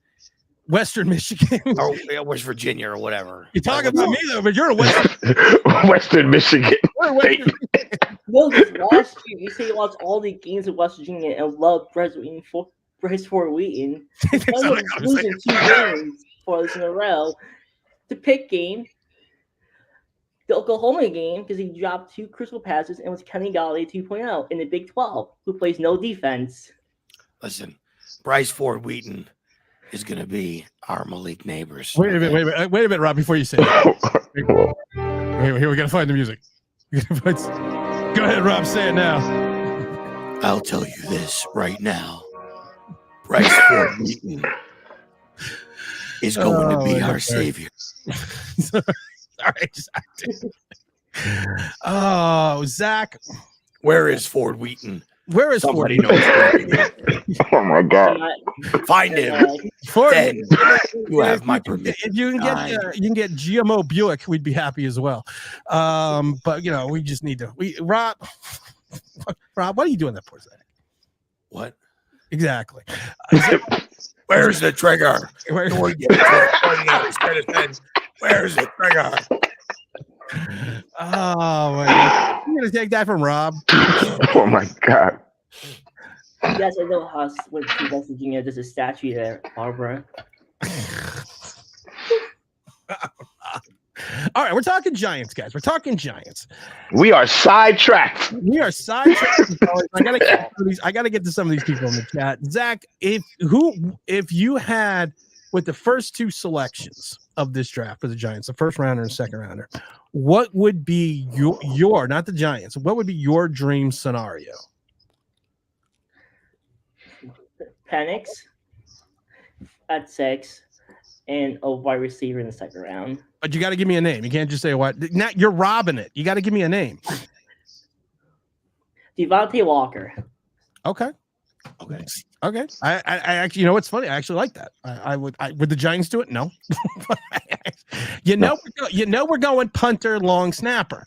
Western Michigan or West Virginia or whatever. You're talking about me though, but you're a Western Michigan. No, last year you say you watched all the games of West Virginia and loved Bryce Ford Wheaton. Losing 2 games for us in a row. The Pitt game, the Oklahoma game, because he dropped 2 crucial passes and was Kenny Galladay 2.0 in the Big 12, who plays no defense. Listen, Bryce Ford Wheaton is going to be our Malik Neighbors. Wait a minute, Rob, before you say it. Here, we got to find the music. Go ahead, Rob, say it now. I'll tell you this right now. Bryce Ford Wheaton is going to be our savior. Sorry. Oh, Zach. Where is Ford Wheaton? Where is Somebody Ford? Oh my God! Find him. Ford, then you have my permission. If you can get GMO Buick, we'd be happy as well. But we just need to. Rob, what are you doing that for, Zach? What? Exactly. Where's the trigger? Where's the trigger? Oh my God. You're gonna take that from Rob. Oh my God. Yes, I know how with West Virginia there's a statue there, Barbara. All right, we're talking Giants, guys. We're talking Giants. We are sidetracked. I gotta get to some of these people in the chat. Zach, if you had with the first 2 selections of this draft for the Giants, the first rounder and second rounder, what would be your not the Giants, what would be your dream scenario? Penix at 6, and a wide receiver in the second round. But you got to give me a name. You can't just say what. Now you're robbing it. You got to give me a name. Devontae Walker. Okay. I actually, you know what's funny? I actually like that. Would the Giants do it? No. We're going punter, long snapper.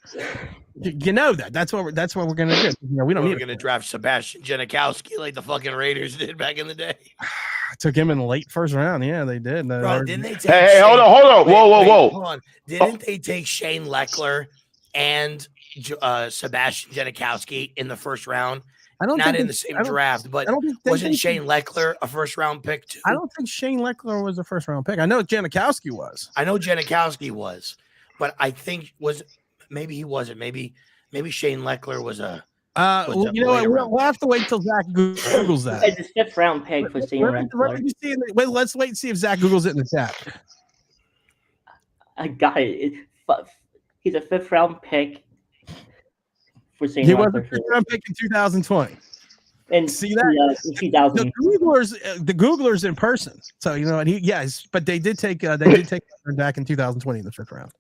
You know that. That's what we're gonna do. We don't need. We're gonna draft Sebastian Janikowski like the fucking Raiders did back in the day. I took him in the late first round. Yeah, they did. Bro, didn't they take? Hey, hold on. Whoa. Hold on. Didn't they take Shane Leckler and Sebastian Janikowski in the first round? Not in the same draft, but wasn't Shane Leckler a first round pick too? I don't think Shane Leckler was a first round pick. I know Janikowski was. But I think maybe he wasn't. Maybe Shane Leckler was a. You know what? We'll have to wait till Zach Googles that. It's a 5th round pick for Shane Leckler. Let's wait and see if Zach Googles it in the chat. I got it. He's a 5th round pick. He was a 5th round pick in 2020. And see that? 2000. The Googlers in person. So you know, but they did take back in 2020 in the 5th round.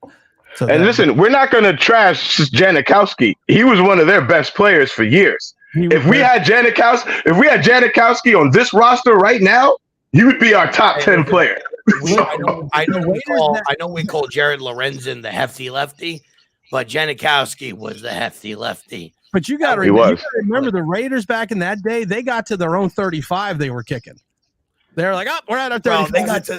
So listen, we're not going to trash Janikowski. He was one of their best players for years. If we had Janikowski on this roster right now, he would be our top 10 player. I know we call Jared Lorenzen the hefty lefty, but Janikowski was the hefty lefty. But you got to remember the Raiders back in that day. They got to their own 35. They were kicking. They're like, oh, we're at our 35.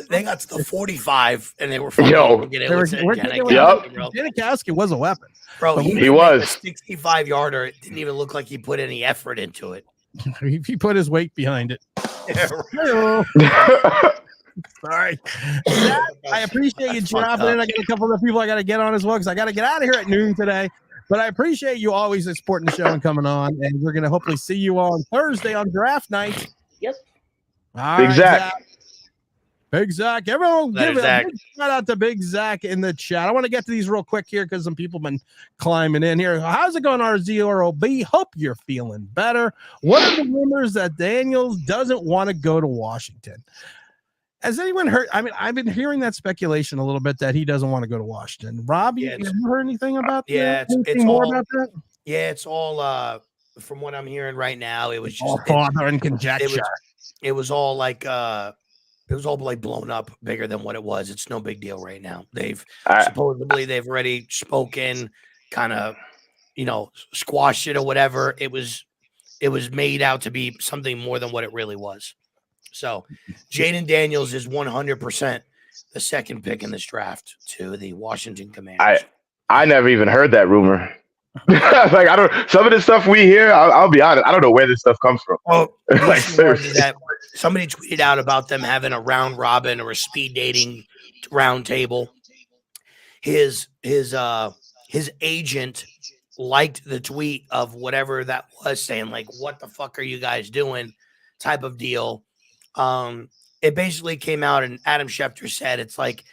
They got to the 45, and they were Janikowski was a weapon. Bro, he was a 65-yarder. It didn't even look like he put any effort into it. He put his weight behind it. Sorry. I appreciate you dropping in. I got a couple of people I got to get on as well because I got to get out of here at noon today. But I appreciate you always supporting the show and coming on. And we're going to hopefully see you on Thursday on draft night. Yep. All Big right, Zach. Big Zach. Everyone give a Zach. big shout out to Big Zach in the chat. I want to get to these real quick here because some people have been climbing in here. How's it going, RZROB? Hope you're feeling better. What are the rumors that Daniels doesn't want to go to Washington? Has anyone heard? I mean, I've been hearing that speculation a little bit that he doesn't want to go to Washington. Rob, have you heard anything about that? It's more all about that? Yeah, it's all from what I'm hearing right now. It was just all father and conjecture. It was all like blown up bigger than what it was. It's no big deal right now. Supposedly they've already spoken, kind of, squashed it or whatever. It was made out to be something more than what it really was. So Jaden Daniels is 100% the second pick in this draft to the Washington Commanders. I never even heard that rumor. Like, I don't. Some of the stuff we hear, I'll be honest, I don't know where this stuff comes from. Well, somebody tweeted out about them having a round robin or a speed dating round table. His agent liked the tweet of whatever that was, saying like, "What the fuck are you guys doing?" type of deal. It basically came out, and Adam Schefter said it's like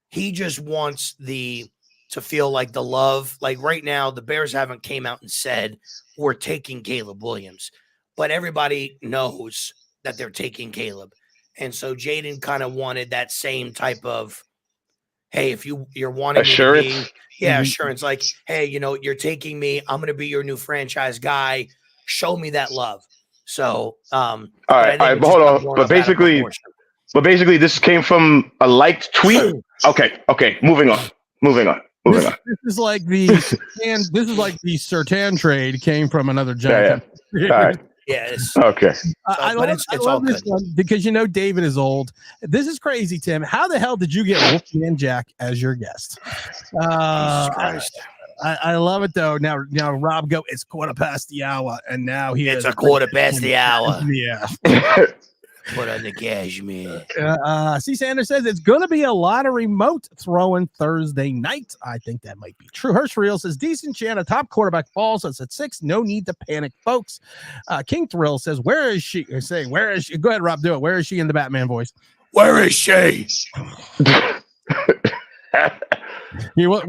he just wants to feel like the love. Like right now, the Bears haven't came out and said we're taking Caleb Williams, but everybody knows that they're taking Caleb. And so Jaden kind of wanted that same type of, hey, if you're wanting assurance, assurance. Like, hey, you're taking me. I'm going to be your new franchise guy. Show me that love. So, all right, but hold on. But basically, this came from a liked tweet. Okay. Moving on. This is like the Surtain trade came from another giant. Yeah. All right. Yes. Okay. I love this one because David is old. This is crazy, Tim. How the hell did you get Wolfman Jack as your guest? I love it though. Now Rob go. It's 1:15, and now it's 1:15. Yeah. Put on the cashmere. C. Sanders says it's going to be a lot of remote throwing Thursday night. I think that might be true. Hirsch Real says decent chance a top quarterback falls. It's at 6. No need to panic, folks. King Thrill says, where is she? Where is she? Go ahead, Rob. Do it. Where is she in the Batman voice? Where is she? We are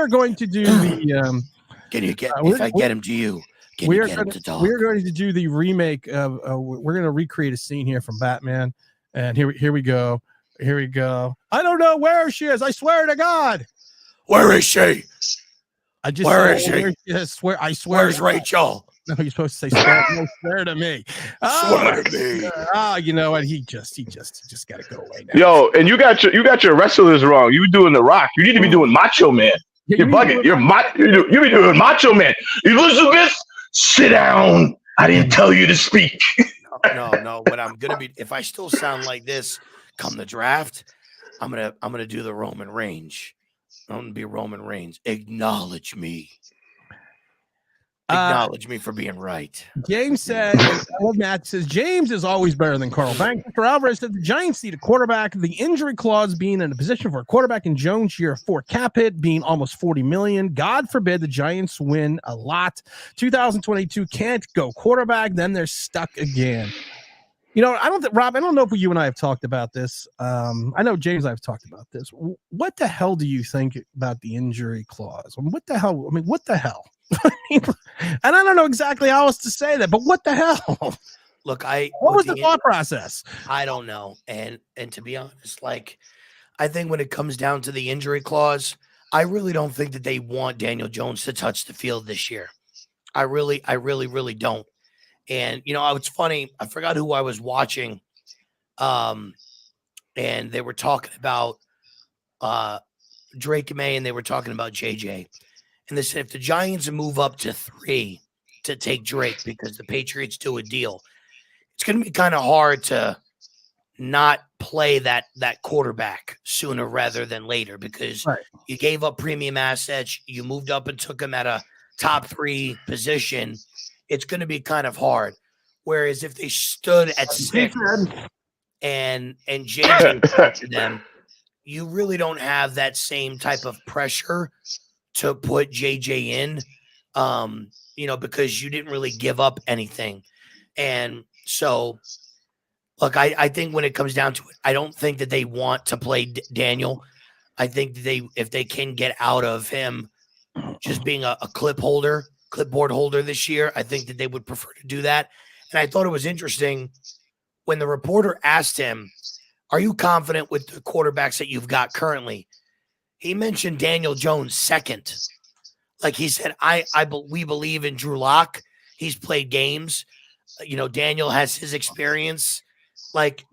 going to do the. Can you get? If I get him to you. We are going to do the remake of. We're going to recreate a scene here from Batman, and here we go. Here we go. I don't know where she is. I swear to God. Where is she? I just Where is she? I swear. Where's Rachel? No, you're supposed to say swear. No, swear to me. Swear to me. You know what? He just got to go away now. Yo, and you got your wrestlers wrong. You doing The Rock. You need to be doing Macho Man. You're bugging. You be doing Macho Man. Elizabeth, sit down. I didn't tell you to speak. No. But I'm gonna be. If I still sound like this come the draft, I'm gonna do the Roman Reigns. I'm gonna be Roman Reigns. Acknowledge me. Acknowledge me for being right. James said, Matt says, James is always better than Carl Banks. Mr. Alvarez said the Giants need a quarterback. The injury clause being in a position for a quarterback in Jones' year 4 cap hit being almost $40 million. God forbid the Giants win a lot. 2022 can't go quarterback. Then they're stuck again. You know, Rob, I don't know if you and I have talked about this. I know James and I have talked about this. What the hell do you think about the injury clause? What the hell? I mean, what the hell? And I don't know exactly how else to say that, but what the hell? Look, what was the thought process? I don't know. And to be honest, like, I think when it comes down to the injury clause, I really don't think that they want Daniel Jones to touch the field this year. I really don't. And, you know, it's funny. I forgot who I was watching. And they were talking about Drake May, and they were talking about JJ. And they said if the Giants move up to 3 to take Drake because the Patriots do a deal, it's going to be kind of hard to not play that quarterback sooner rather than later because you gave up premium assets. You moved up and took him at a top 3 position. It's going to be kind of hard. Whereas if they stood at 6 and JJ got to them, you really don't have that same type of pressure to put JJ in, you know, because you didn't really give up anything. And so, look, I think when it comes down to it, I don't think that they want to play Daniel. I think that if they can get out of him just being a clipboard holder this year, I think that they would prefer to do that. And I thought it was interesting when the reporter asked him, are you confident with the quarterbacks that you've got currently? He mentioned Daniel Jones second. Like he said, we believe in Drew Lock. He's played games. You know, Daniel has his experience. Like,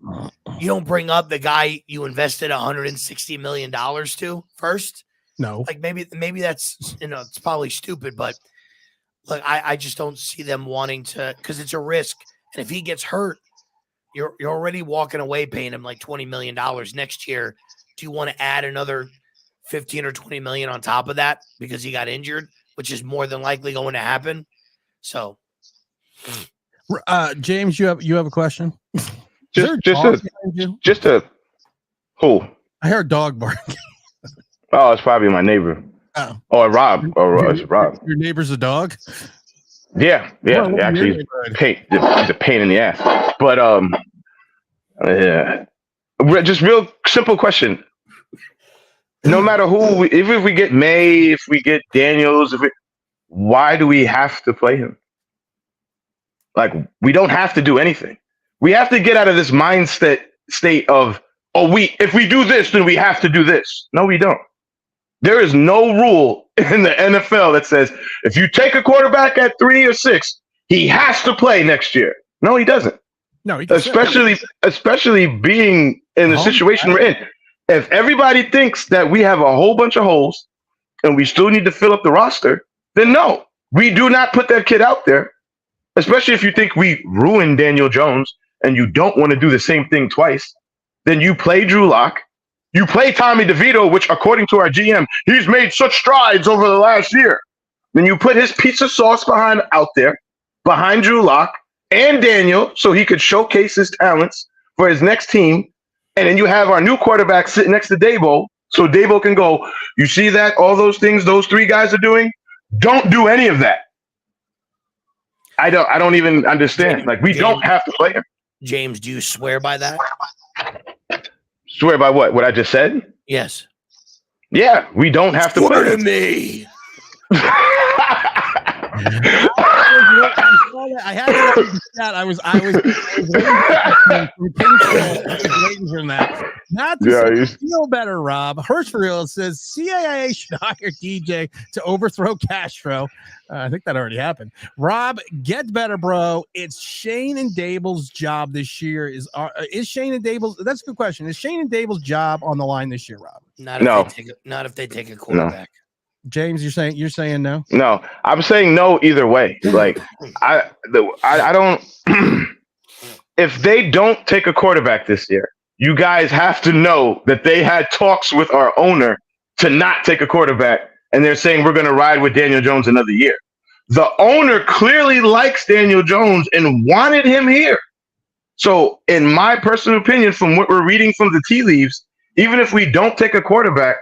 you don't bring up the guy you invested $160 million to first. No. Like maybe that's, you know, it's probably stupid, but look, I just don't see them wanting to, because it's a risk. And if he gets hurt, you're already walking away paying him like $20 million next year. Do you want to add another 15 or 20 million on top of that because he got injured, which is more than likely going to happen? So, James, you have a question? Just a who? I heard a dog barking. Oh, it's probably my neighbor. Oh, Rob. It's Rob. Your neighbor's a dog? Yeah. Actually, he's a pain in the ass. But just real simple question. No matter who, if we get May, if we get Daniels, why do we have to play him? Like, we don't have to do anything. We have to get out of this state of, if we do this, then we have to do this. No, we don't. There is no rule in the NFL that says if you take a quarterback at 3 or 6, he has to play next year. No, he doesn't. No, he doesn't. Especially being in the situation we're in. If everybody thinks that we have a whole bunch of holes and we still need to fill up the roster, then no, we do not put that kid out there, especially if you think we ruined Daniel Jones and you don't want to do the same thing twice. Then you play Drew Lock. You play Tommy DeVito, which, according to our GM, he's made such strides over the last year. Then you put his pizza sauce behind Drew Lock and Daniel, so he could showcase his talents for his next team. And then you have our new quarterback sitting next to Dabo, so Dabo can go, you see that? All those things those 3 guys are doing? Don't do any of that. I don't even understand. Like, we don't have to play him. James, do you swear by that? Swear by what? What I just said? Yes. Yeah, we don't have to play him. Me. I had to let that. I was waiting for that. Not to feel better, Rob. Hirschfield says CIA should hire DJ to overthrow Castro. I think that already happened. Rob, get better, bro. It's Shane and Dable's job this year. Is Shane and Dable's? That's a good question. Is Shane and Dable's job on the line this year, Rob? Not if they take a quarterback. No. James, you're saying no? No, I'm saying no either way. Like I don't. If they don't take a quarterback this year, you guys have to know that they had talks with our owner to not take a quarterback, and they're saying we're going to ride with Daniel Jones another year. The owner clearly likes Daniel Jones and wanted him here. So, in my personal opinion, from what we're reading from the tea leaves, even if we don't take a quarterback,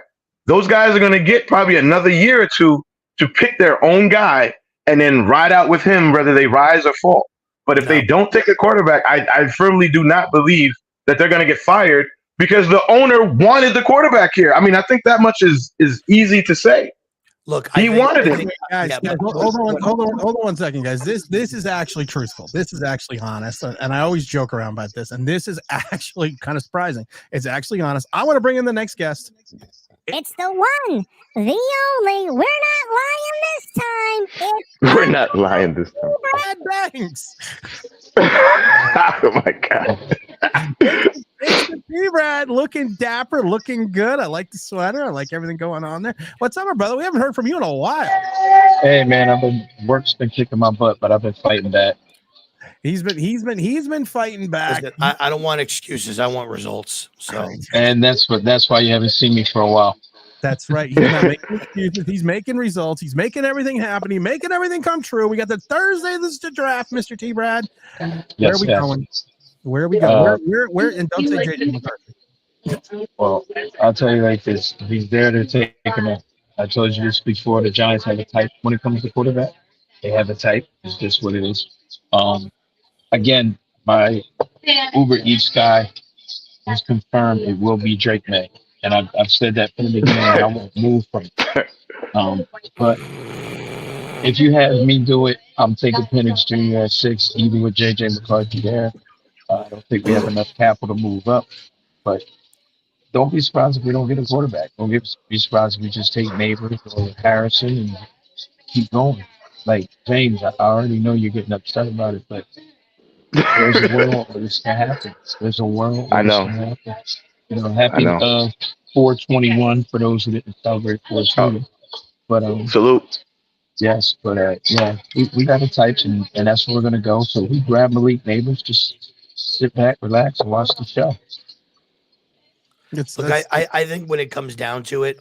those guys are going to get probably another year or two to pick their own guy and then ride out with him, whether they rise or fall. But if they don't take a quarterback, I firmly do not believe that they're going to get fired because the owner wanted the quarterback here. I mean, I think that much is easy to say. Look, he wanted it. Guys, hold on 1 second, guys. This is actually truthful. This is actually honest, and I always joke around about this. And this is actually kind of surprising. It's actually honest. I want to bring in the next guest. It's the one, the only. We're not lying this time. We're not lying this time. Brad Banks. Oh my God. It's the P-Brad, looking dapper, looking good. I like the sweater. I like everything going on there. What's up, my brother? We haven't heard from you in a while. Hey man, work's been kicking my butt, but I've been fighting back. He's been fighting back. Listen, I don't want excuses. I want results. So, and that's why you haven't seen me for a while. That's right. He's not making excuses. He's making results. He's making everything happen. He's making everything come true. We got the Thursday. This is the draft, Mr. T. Brad. Where are we going? Where are we going? Where? And don't say JJ McCarthy. Well, I'll tell you like this. He's there to take him. I told you this before. The Giants have a type when it comes to quarterback. They have a type. It's just what it is. Again, my Uber Eats guy has confirmed it will be Drake May. And I've said that from the beginning. I won't move from it. But if you have me do it, I'm taking Penix Jr. at 6, even with JJ McCarthy there. I don't think we have enough capital to move up. But don't be surprised if we don't get a quarterback. Don't be surprised if we just take Neighbors or Harrison and keep going. Like, James, I already know you're getting upset about it, but there's a world where this can happen. There's a world where this can happen. You know, happy 421 for those who didn't celebrate 420. But salute. Yes, but yeah, we got the types, and that's where we're gonna go. So we grab Malik Neighbors, just sit back, relax, and watch the show. Look, I think when it comes down to it,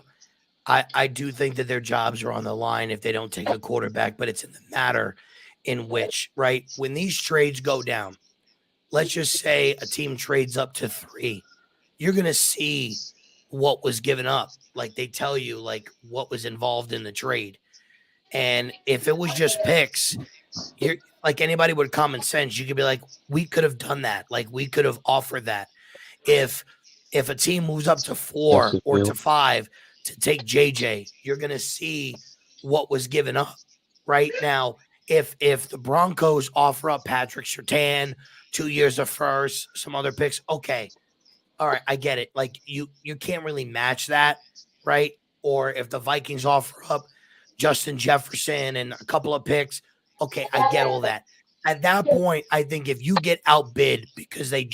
I do think that their jobs are on the line if they don't take a quarterback, but it's in the matter in which, right, when these trades go down, let's just say a team trades up to 3, you're going to see what was given up. Like they tell you, like what was involved in the trade. And if it was just picks, you're like anybody with common sense, you could be like, we could have done that. Like we could have offered that. If a team moves up to 4 or to 5 to take JJ, you're going to see what was given up right now. If the Broncos offer up Patrick Surtain, 2 years of first, some other picks, okay. All right, I get it. Like you can't really match that, right? Or if the Vikings offer up Justin Jefferson and a couple of picks, okay, I get all that. At that point, I think if you get outbid because they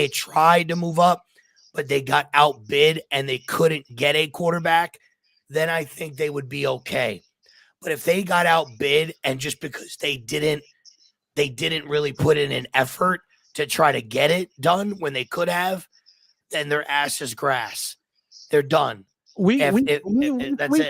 tried to move up, but they got outbid and they couldn't get a quarterback, then I think they would be okay. But if they got outbid and just because they didn't really put in an effort to try to get it done when they could have, then their ass is grass. They're done. We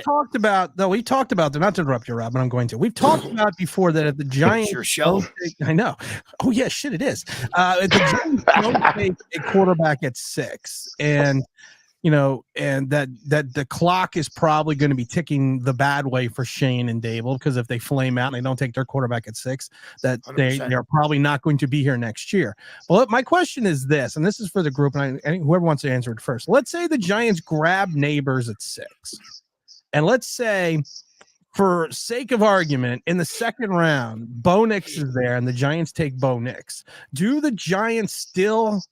talked about not to interrupt you, Rob, but I'm going to. We've talked about before that if the Giants, it's your show. I know. Oh yeah, shit, it is. If the Giants don't take a quarterback at 6, and and that the clock is probably going to be ticking the bad way for Shane and Dable, because if they flame out and they don't take their quarterback at 6, that they're probably not going to be here next year. Well, my question is this, and this is for the group, and whoever wants to answer it first. Let's say the Giants grab Neighbors at 6, and let's say for sake of argument, in the second round, Bo Nix is there, and the Giants take Bo Nix. Do the Giants still?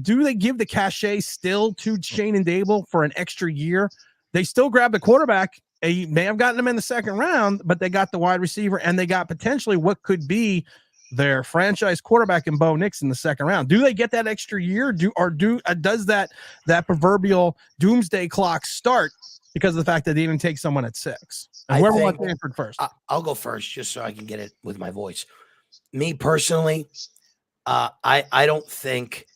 Do they give the cachet still to Shane and Dable for an extra year? They still grab the quarterback. They may have gotten him in the second round, but they got the wide receiver, and they got potentially what could be their franchise quarterback in Bo Nix in the second round. Do they get that extra year? Does that proverbial doomsday clock start because of the fact that they didn't take someone at 6? Whoever wants Stanford first. I'll go first just so I can get it with my voice. Me personally, I don't think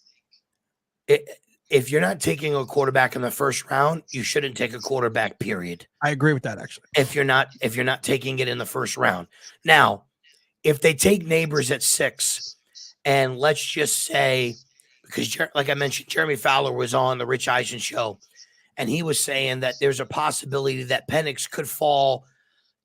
if you're not taking a quarterback in the first round, you shouldn't take a quarterback, period. I agree with that, actually. If you're not taking it in the first round. Now, if they take Neighbors at 6, and let's just say, because like I mentioned, Jeremy Fowler was on the Rich Eisen show, and he was saying that there's a possibility that Penix could fall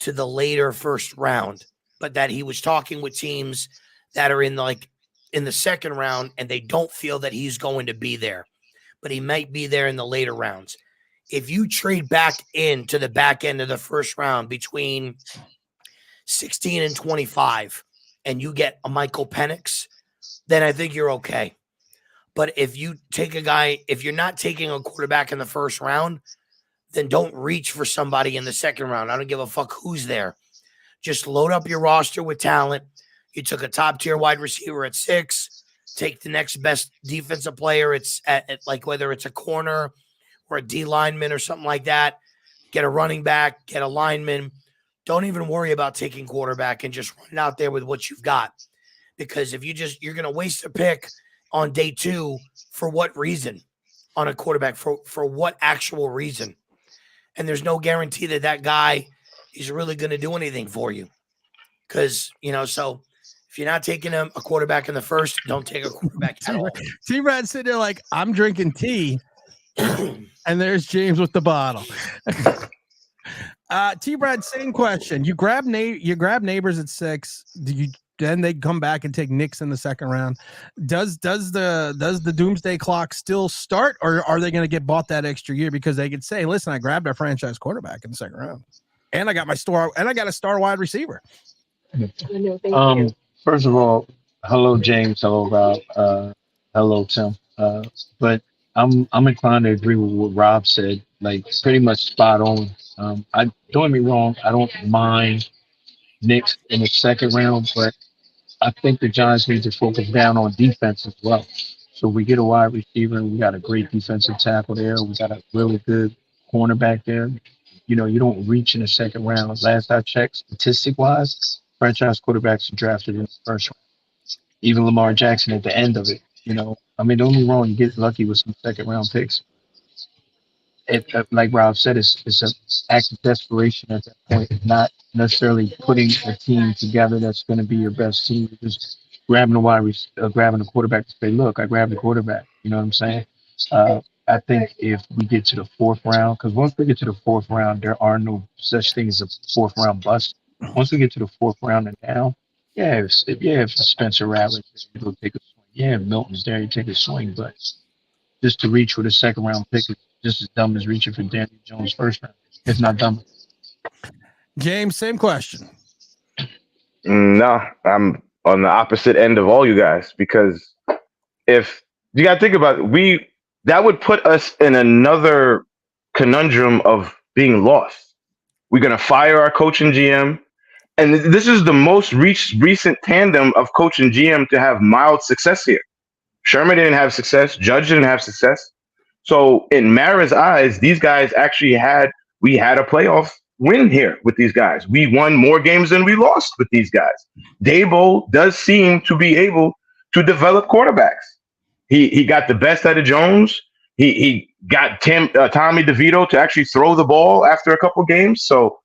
to the later first round, but that he was talking with teams that are in the second round, and they don't feel that he's going to be there, but he might be there in the later rounds. If you trade back into the back end of the first round between 16 and 25, and you get a Michael Penix, then I think you're okay. But if you take a guy, if you're not taking a quarterback in the first round, then don't reach for somebody in the second round. I don't give a fuck who's there. Just load up your roster with talent. You took a top tier wide receiver at 6, take the next best defensive player. It's at like whether it's a corner or a D lineman or something like that. Get a running back, get a lineman. Don't even worry about taking quarterback and just run it out there with what you've got. Because if you're going to waste a pick on day 2, for what reason on a quarterback? For what actual reason? And there's no guarantee that guy is really going to do anything for you. Because, so if you're not taking a quarterback in the first, don't take a quarterback at all. T-Brad sitting there like, I'm drinking tea. And there's James with the bottle. T-Brad, same question. You grab Neighbors at 6. Then they come back and take Nix in the second round. Does the doomsday clock still start, or are they going to get bought that extra year because they could say, listen, I grabbed our franchise quarterback in the second round, and I got a star wide receiver. First of all, hello James, hello Rob, hello Tim. But I'm inclined to agree with what Rob said, like pretty much spot on. I don't get me wrong, I don't mind Nix in the second round, but I think the Giants need to focus down on defense as well. So we get a wide receiver, and we got a great defensive tackle there. We got a really good cornerback there. You don't reach in the second round. Last I checked, statistic-wise, franchise quarterbacks are drafted in the first round. Even Lamar Jackson at the end of it. Don't get me wrong, you get lucky with some second-round picks. Like Rob said, it's an act of desperation at that point, not necessarily putting a team together that's going to be your best team. Just grabbing a quarterback to say, look, I grabbed the quarterback. You know what I'm saying? I think if we get to the 4th round, because once we get to the 4th round, there are no such thing as a 4th round bust. Once we get to the 4th round and down, if Spencer Rattler, he'll take a swing. Yeah, if Milton's there, you take a swing. But just to reach for the second round pick is just as dumb as reaching for Daniel Jones' first round. It's not dumb. James, same question. No, I'm on the opposite end of all you guys, because if you got to think about it, that would put us in another conundrum of being lost. We're going to fire our coach and GM. And this is the most recent tandem of coach and GM to have mild success here. Sherman didn't have success. Judge didn't have success. So in Mara's eyes, these guys actually we had a playoff win here with these guys. We won more games than we lost with these guys. Dabo does seem to be able to develop quarterbacks. He got the best out of Jones. He got Tommy DeVito to actually throw the ball after a couple games. So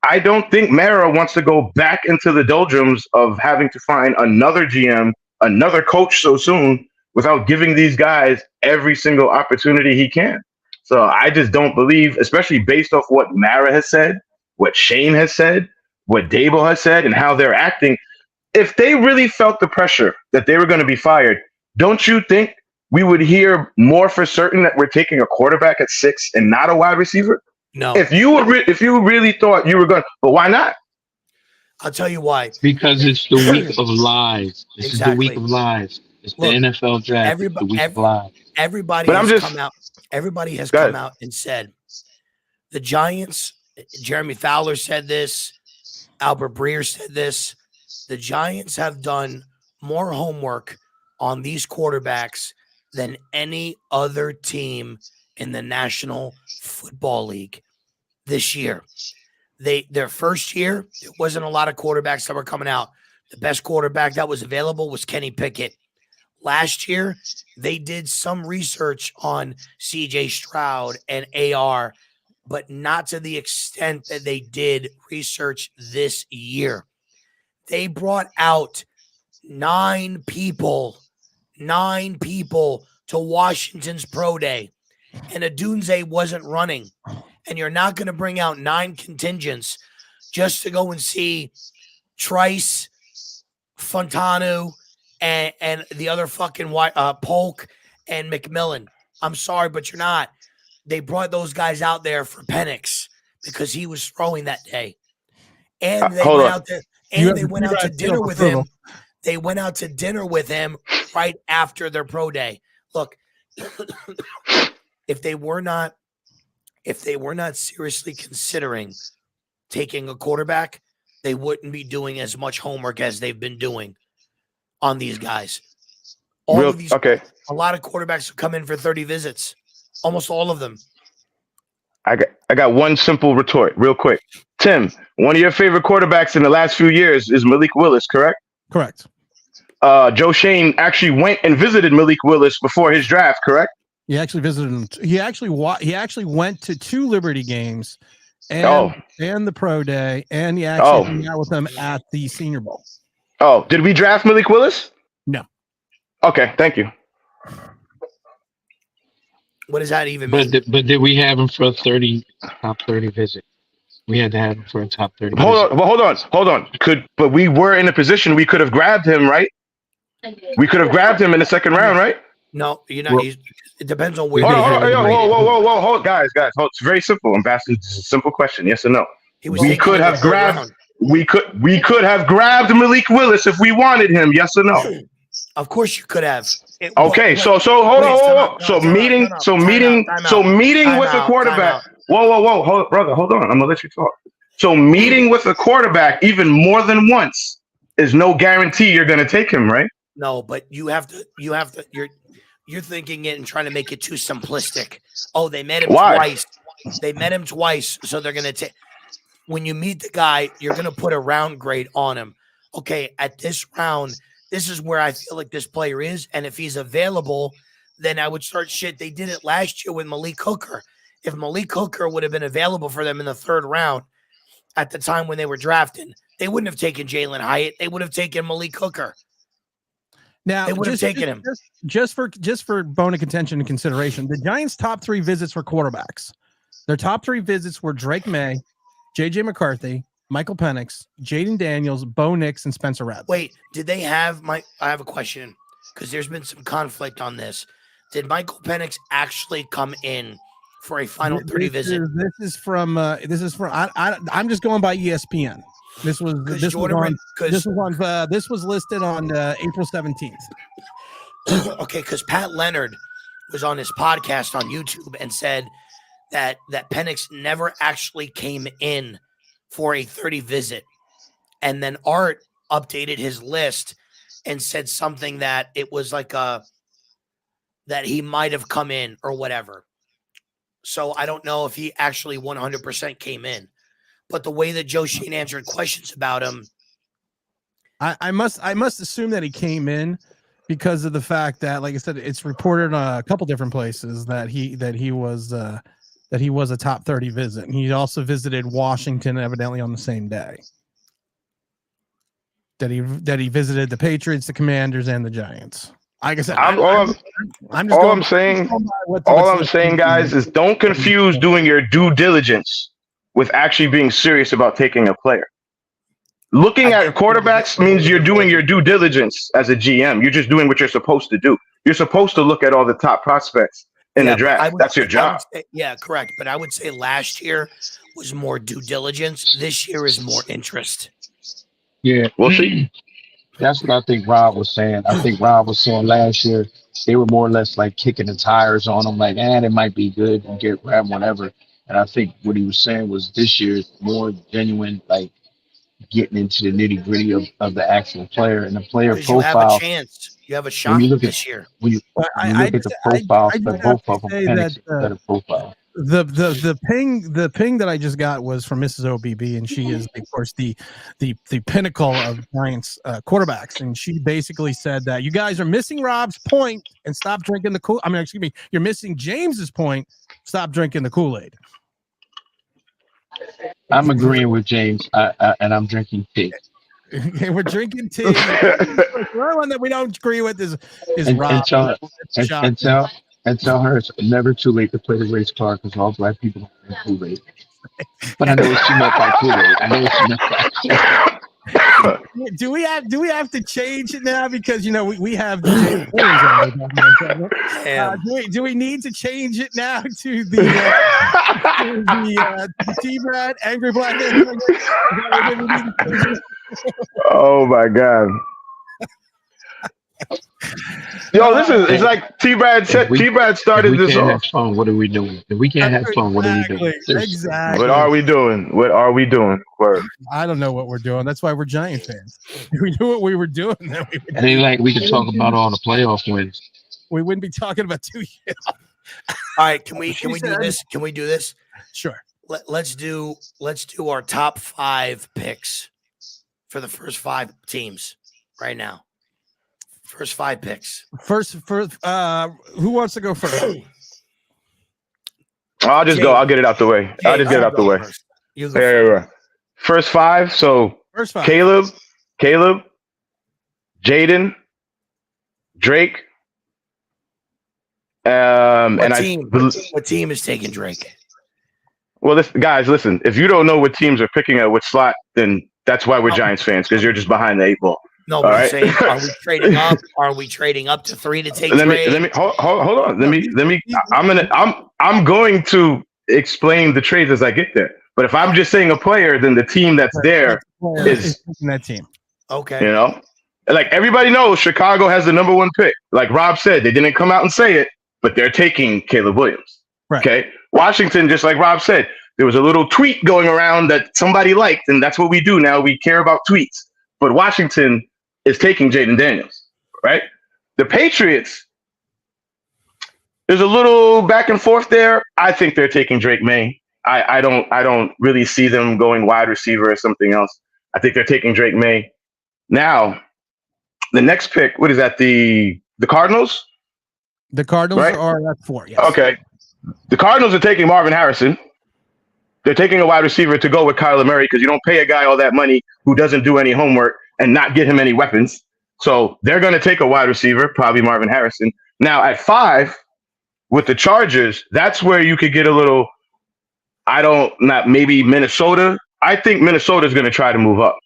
I don't think Mara wants to go back into the doldrums of having to find another GM, another coach so soon without giving these guys every single opportunity he can. So I just don't believe, especially based off what Mara has said, what Shane has said, what Dabo has said, and how they're acting. If they really felt the pressure that they were going to be fired, don't you think we would hear more for certain that we're taking a quarterback at 6 and not a wide receiver? No. If you really thought you were going, but why not? I'll tell you why. Because it's the week of lies. This is the week Exactly. of lies. It's Look, the NFL draft. It's the week of lies. Everybody But I'm has just- come out. Everybody has Go come ahead. out and said the Giants. Jeremy Fowler said this. Albert Breer said this. The Giants have done more homework on these quarterbacks than any other team in the National Football League this year. Their first year, there wasn't a lot of quarterbacks that were coming out. The best quarterback that was available was Kenny Pickett. Last year, they did some research on CJ Stroud and AR, but not to the extent that they did research this year. They brought out 9 people to Washington's pro day, and Adunze wasn't running. And you're not going to bring out 9 contingents just to go and see Trice, Fontanu, and the other fucking Polk and McMillan. I'm sorry, but you're not. They brought those guys out there for Penix because he was throwing that day. And they went out there, and they went out to dinner with him. They went out to dinner with him right after their pro day. Look, if they were not seriously considering taking a quarterback, they wouldn't be doing as much homework as they've been doing on these guys. A lot of quarterbacks have come in for 30 visits. Almost all of them. I got one simple retort, real quick. Tim, one of your favorite quarterbacks in the last few years is Malik Willis, correct? Correct. Joe Shane actually went and visited Malik Willis before his draft, correct? He actually visited him. He actually went to 2 Liberty games, and the pro day, and he actually hung out with them at the Senior Bowl. Oh, did we draft Malik Willis? No. Okay, thank you. What does that even mean? But did we have him for a top 30 visit? We had to have him for a top 30 visit. Hold on. But we were in a position we could have grabbed him, right? We could have grabbed him in the second round, right? No, you're not. It depends on where. Whoa, guys. It's very simple. I'm asking a simple question. Yes or no? We could have grabbed Malik Willis if we wanted him. Yes or no? Of course you could have. Okay, so hold on. So meeting with a quarterback. Whoa, brother, hold on. I'm gonna let you talk. So meeting with a quarterback even more than once is no guarantee you're gonna take him, right? No, but you have to. You're thinking it and trying to make it too simplistic. Oh, they met him twice. They met him twice, so they're gonna take. When you meet the guy, you're gonna put a round grade on him. Okay, at this round, this is where I feel like this player is, and if he's available, then I would start shit. They did it last year with Malik Hooker. If Malik Hooker would have been available for them in the 3rd round at the time when they were drafting, they wouldn't have taken Jalen Hyatt. They would have taken Malik Hooker. Now, they would have taken him. Just for bone of contention and consideration, the Giants' top 3 visits were quarterbacks. Their top 3 visits were Drake May, J.J. McCarthy, Michael Penix, Jaden Daniels, Bo Nix, and Spencer Rattler. Wait, did they have I have a question because there's been some conflict on this. Did Michael Penix actually come in for a final 30 visit? This is from I'm just going by ESPN. This was listed on April 17th. Okay, because Pat Leonard was on his podcast on YouTube and said that Penix never actually came in for a 30 visit. And then Art updated his list and said something that it was like that he might have come in or whatever. So I don't know if he actually 100% came in. But the way that Joe Sheen answered questions about him, I must assume that he came in because of the fact that, like I said, it's reported on a couple different places that he was a top 30 visit, and he also visited Washington evidently on the same day. That he visited the Patriots, the Commanders, and the Giants. Like I said, all I'm saying, guys, is don't confuse doing your due diligence with actually being serious about taking a player. Looking at quarterbacks means you're doing your due diligence as a GM. You're just doing what you're supposed to do. You're supposed to look at all the top prospects in the but draft. That's your job. Yeah, correct. But I would say last year was more due diligence. This year is more interest. Yeah, We'll see. that's what I think Rob was saying. I think Rob was saying last year they were more or less like kicking the tires on them, like, it might be good and get grab whatever. And I think what he was saying was this year is more genuine, like getting into the nitty gritty of the actual player and the player Because you have a profile. chance. You have a When shot you look at this year. when you look at the profile for both of them, Penix is a better profile. The ping that I just got was from Mrs. OBB, and she is, of course, the pinnacle of Giants quarterbacks, and she basically said that you guys are missing Rob's point and stop drinking the Kool. I mean, excuse me, you're missing James's point. Stop drinking the Kool-Aid. I'm agreeing with James, and I'm drinking tea. We're drinking tea. The only one that we don't agree with is Rob. And tell her it's never too late to play the race car because all black people don't drink Kool-Aid. But I know what she meant by Kool-Aid. I know what she meant by. Do we have to change it now because we have do we need to change it now to the T-Brad Angry Black Man? Oh my God. Yo, it's like T-Brad said. T-Brad started this off. Have fun, what are we doing? If we can't have fun, what are we doing? Exactly. What are we doing? Word. I don't know what we're doing. That's why we're Giant fans. If we knew what we were doing, then we could talk about all the playoff wins. We wouldn't be talking about 2 years. All right, can we do this? Can we do this? Sure. Let's do our top 5 picks for the first 5 teams right now. First 5 picks. First, who wants to go first? I'll just go. I'll get it out the way. I'll just get it out the way. Yeah. First 5. So first 5. Caleb, Jaden, Drake. What team is taking Drake? Well, guys, listen. If you don't know what teams are picking at which slot, then that's why we're Giants fans, because you're just behind the 8 ball. No, but I'm saying, are we trading up? Are we trading up to 3 to take Drake? Let me hold on. Let me. I'm going to explain the trades as I get there. But if I'm just saying a player, then the team that's there is that team. Okay. Like everybody knows, Chicago has the number 1 pick. Like Rob said, they didn't come out and say it, but they're taking Caleb Williams. Right. Okay. Washington, just like Rob said, there was a little tweet going around that somebody liked, and that's what we do now. We care about tweets. But Washington is taking Jaden Daniels, right? The Patriots, there's a little back and forth there. I think they're taking Drake May. I don't really see them going wide receiver or something else. I think they're taking Drake May. Now, the next pick, what is that? The Cardinals? The Cardinals right? are at 4, yes. Okay. The Cardinals are taking Marvin Harrison. They're taking a wide receiver to go with Kyler Murray because you don't pay a guy all that money who doesn't do any homework and not get him any weapons. So they're going to take a wide receiver, probably Marvin Harrison. Now at 5 with the Chargers, that's where you could get a little, maybe Minnesota. I think Minnesota is going to try to move up.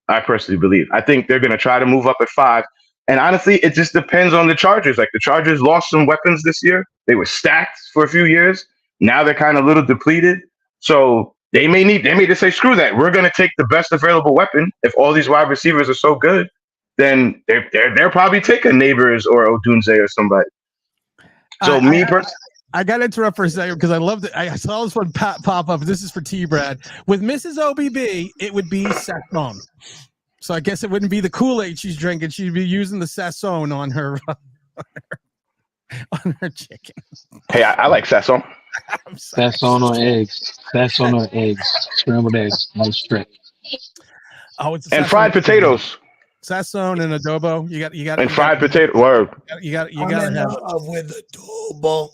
I personally believe. I think they're going to try to move up at 5. And honestly, it just depends on the Chargers. Like the Chargers lost some weapons this year. They were stacked for a few years. Now they're kind of a little depleted. So they may just say, screw that. We're going to take the best available weapon. If all these wide receivers are so good, then they're probably taking Neighbors or Odunze or somebody. So I got to interrupt for a second because I loved it. I saw this one pop up. This is for T-Brad. With Mrs. OBB, it would be Sassone. So I guess it wouldn't be the Kool-Aid she's drinking. She'd be using the Sassone on her chicken. Hey, I like Sassone. Sassone on eggs. Sassone on eggs. Scrambled eggs. Nice trick. Oh, it's and fried potatoes. Sassone and adobo. You got. And fried potato. Word. You got to have with adobo.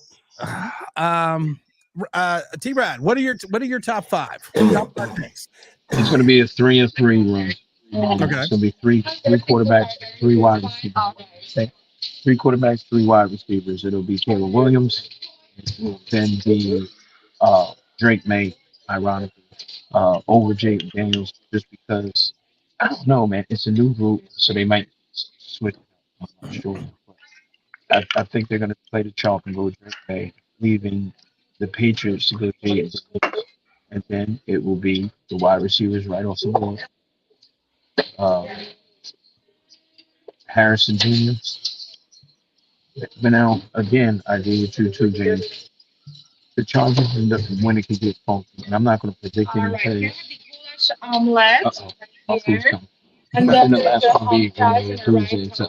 T-Brad, what are your top 5? Top 5 picks? It's going to be a 3-3 run. Okay. It's going to be three quarterbacks, 3 wide receivers. Okay. 3 quarterbacks, 3 wide receivers. It'll be Caleb Williams. It will then be Drake May, ironically, over Jake Daniels, just because I don't know, man. It's a new group, so they might switch. I'm not sure. I think they're going to play the chalk and go with Drake May. leaving the Patriots to go to Vegas. And then it will be the wide receivers right off the board. Harrison Jr. But now, again, I agree with you too, James. The Chargers end up when it could get funky. And I'm not going to predict any plays. Uh-oh. My food's coming. And then the last one be Tuesday. So.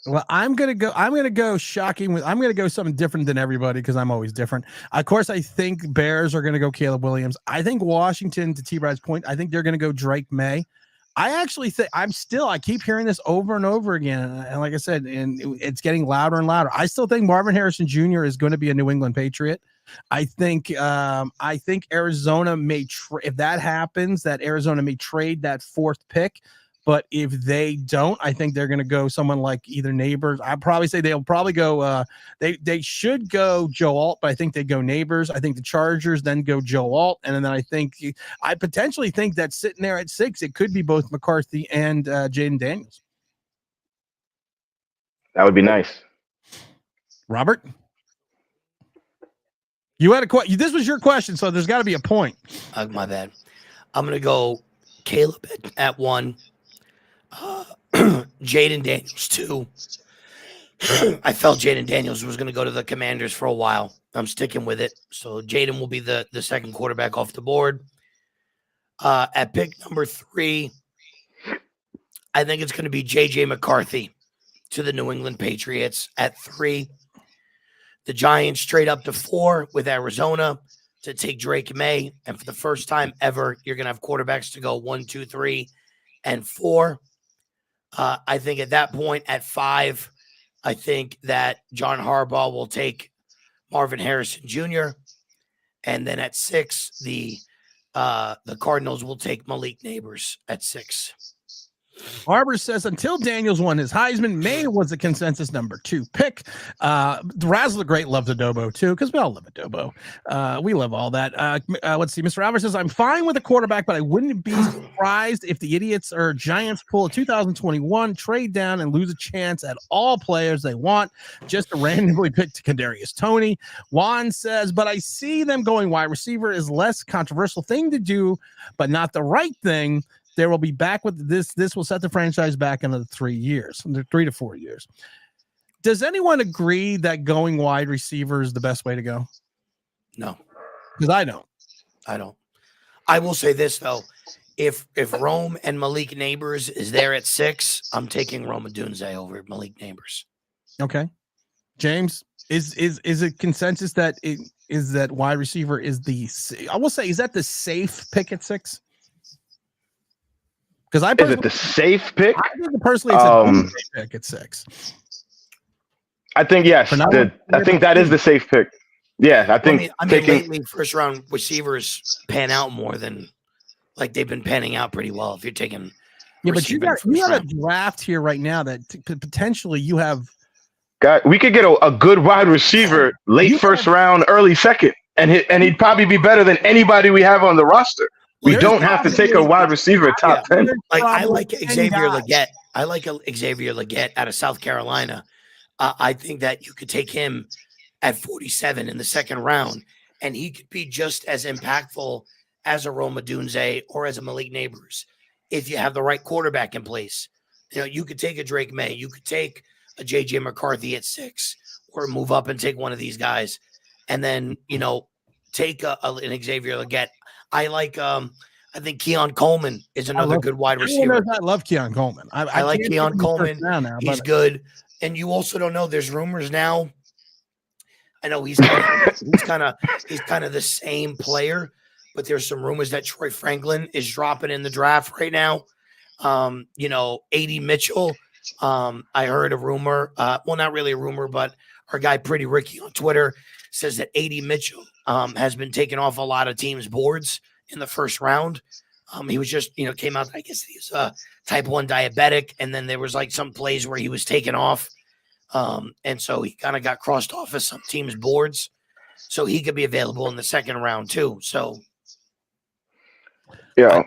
Well, I'm gonna go shocking with. I'm gonna go something different than everybody because I'm always different. Of course, I think Bears are gonna go Caleb Williams. I think Washington, to T-Brad's point, I think they're gonna go Drake May. I actually think I keep hearing this over and over again, and like I said, and it's getting louder and louder. I still think Marvin Harrison Jr. is going to be a New England Patriot. I think Arizona may if that happens, that Arizona may trade that 4th pick. But if they don't, I think they're going to go someone like either Neighbors. I'd probably say they'll probably go. They should go Joe Alt, but I think they go Neighbors. I think the Chargers then go Joe Alt, and then I potentially think that sitting there at 6, it could be both McCarthy and Jaden Daniels. That would be nice. Robert, you had a question. This was your question, so there's got to be a point. My bad. I'm going to go Caleb at 1. Jaden Daniels 2. I felt Jaden Daniels was going to go to the Commanders for a while. I'm sticking with it. So Jaden will be the second quarterback off the board. At pick number 3, I think it's going to be J.J. McCarthy to the New England Patriots at 3. The Giants trade up to 4 with Arizona to take Drake May. And for the first time ever, you're going to have quarterbacks to go 1, 2, 3, and 4. I think at that point, at 5, I think that John Harbaugh will take Marvin Harrison Jr. And then at 6, the Cardinals will take Malik Neighbors at 6. Barber says until Daniels won his Heisman, May was the consensus number 2 pick. Razzle the Great loves Adobo too, because we all love Adobo. We love all that. Let's see. Mr. Albert says, I'm fine with a quarterback, but I wouldn't be surprised if the idiots or Giants pull a 2021 trade down and lose a chance at all players they want just to randomly pick to Kadarius Toney. Juan says, but I see them going wide receiver is less controversial thing to do, but not the right thing. They will be back with this. This will set the franchise back another 3 years, 3 to 4 years. Does anyone agree that going wide receiver is the best way to go? No, because I don't. I will say this though: if Rome and Malik Neighbors is there at 6, I'm taking Rome Odunze over Malik Neighbors. Okay, James, is it consensus that that wide receiver is I will say, is that the safe pick at 6? Because is it the safe pick? I think personally it's a safe pick at 6. I think yes. I think that is the safe pick. Yeah, I think. I mean lately first round receivers pan out more than like they've been panning out pretty well. If you're taking, but you got a draft here right now that could potentially you have. We could get a good wide receiver late first round, early second, and he'd probably be better than anybody we have on the roster. We don't have to take a wide receiver top 10. Like I like Xavier Legette. I like Xavier Legette out of South Carolina. I think that you could take him at 47 in the second round, and he could be just as impactful as a Rome Odunze or as a Malik Neighbors if you have the right quarterback in place. You know, you could take a Drake May, you could take a J.J. McCarthy at 6, or move up and take one of these guys, and then take an Xavier Legette. I like. I think Keon Coleman is another good wide receiver. I love Keon Coleman. I like Keon Coleman. He's good, and you also don't know. There's rumors now. I know he's kind of the same player, but there's some rumors that Troy Franklin is dropping in the draft right now. A.D. Mitchell. I heard a rumor. Well, not really a rumor, but our guy Pretty Ricky on Twitter says that A.D. Mitchell has been taken off a lot of teams' boards in the first round. He was just, came out, I guess he was type 1 diabetic, and then there was like some plays where he was taken off. And so he kind of got crossed off of some teams' boards. So he could be available in the second round too. So Yo,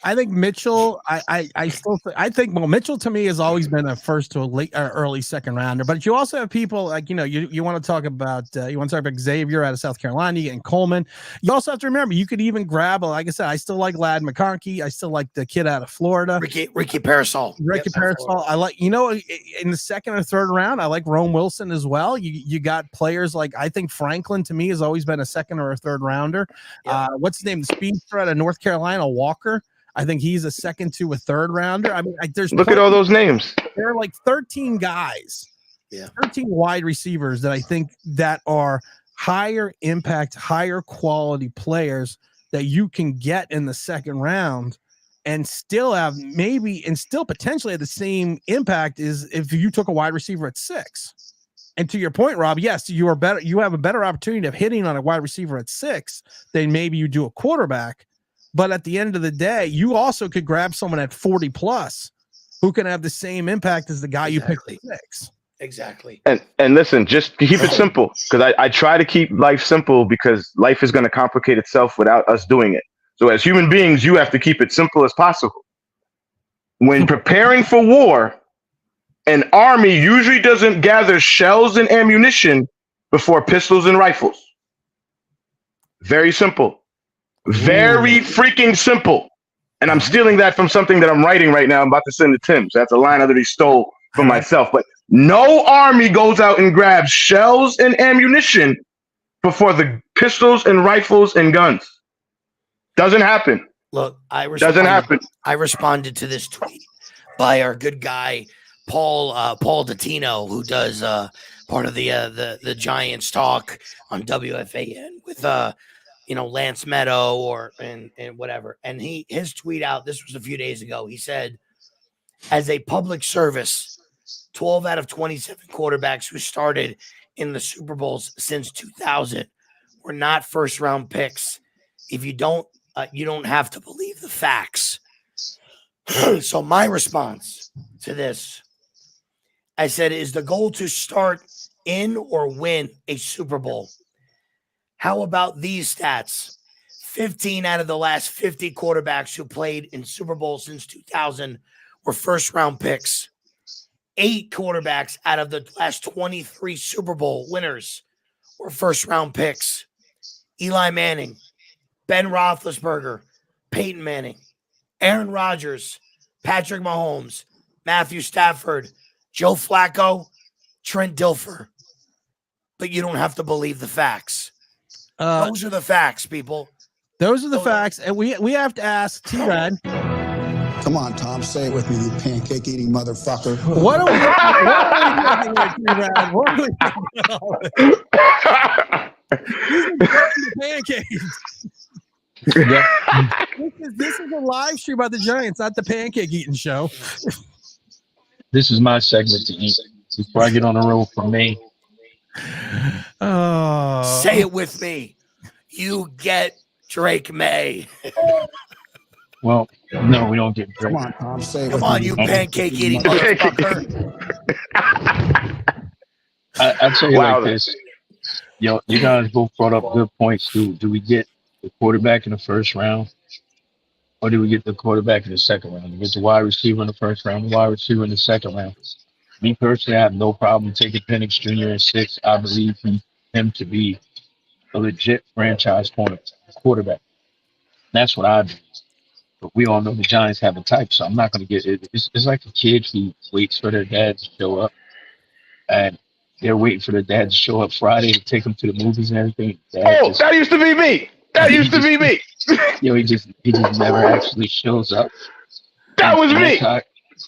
I think Mitchell. I still think Mitchell to me has always been a first to a late or early second rounder. But you also have people like you want to talk about Xavier out of South Carolina, you getting Coleman. You also have to remember you could even grab like I said, I still like Lad McCarthy. I still like the kid out of Florida, Ricky Parasol. Parasol. I like in the second or third round. I like Rome Wilson as well. You got players like I think Franklin to me has always been a second or a third rounder. What's his name? The speedster out of North Carolina, Walker. I think he's a second to a third rounder. I mean, there's look at all those names. There are like 13 guys, 13 wide receivers that I think that are higher impact, higher quality players that you can get in the second round and still have still potentially have the same impact as if you took a wide receiver at 6. And to your point, Rob, yes, you are better. You have a better opportunity of hitting on a wide receiver at 6 than maybe you do a quarterback. But at the end of the day, you also could grab someone at 40 plus who can have the same impact as the guy you picked at 6. Exactly. And listen, just keep it simple because I try to keep life simple because life is going to complicate itself without us doing it. So as human beings, you have to keep it simple as possible. When preparing for war, an army usually doesn't gather shells and ammunition before pistols and rifles. Very simple. Very freaking simple. And I'm stealing that from something that I'm writing right now. I'm about to send to Tim. So that's a line I already stole from myself. But no army goes out and grabs shells and ammunition before the pistols and rifles and guns. Doesn't happen. Look, doesn't happen. I responded to this tweet by our good guy Paul Dottino, who does part of the Giants talk on WFAN with Lance Meadow and whatever. And his tweet out, this was a few days ago. He said, as a public service, 12 out of 27 quarterbacks who started in the Super Bowls since 2000 were not first round picks. If you don't have to believe the facts. So my response to this, I said, is the goal to start in or win a Super Bowl? How about these stats? 15 out of the last 50 quarterbacks who played in Super Bowl since 2000 were first-round picks. 8 quarterbacks out of the last 23 Super Bowl winners were first-round picks. Eli Manning, Ben Roethlisberger, Peyton Manning, Aaron Rodgers, Patrick Mahomes, Matthew Stafford, Joe Flacco, Trent Dilfer. But you don't have to believe the facts. Those are the facts, people. Those are the facts. And we have to ask T-Rad. Come on, Tom, say it with me, you pancake eating motherfucker. What are we doing with T-Rad? What are we doing? Pancakes. This is a live stream about the Giants, not the pancake eating show. This is my segment to eat before I get on the road for me. Say it with me. You get Drake May. Well, no, we don't get Drake. Come on, Tom, say it Come with on, me. you pancake eating motherfucker. I'll tell you like this. You guys both brought up good points. Do we get the quarterback in the first round? Or do we get the quarterback in the second round? Do we get the wide receiver in the first round, the wide receiver in the second round? Me personally, I have no problem taking Penix Jr. in 6. I believe him to be a legit franchise quarterback. That's what I do. But we all know the Giants have a type, so I'm not going to get it. It's like a kid who waits for their dad to show up, and they're waiting for their dad to show up Friday to take them to the movies and everything. That used to be me. That used to be me. He just never actually shows up. That was me.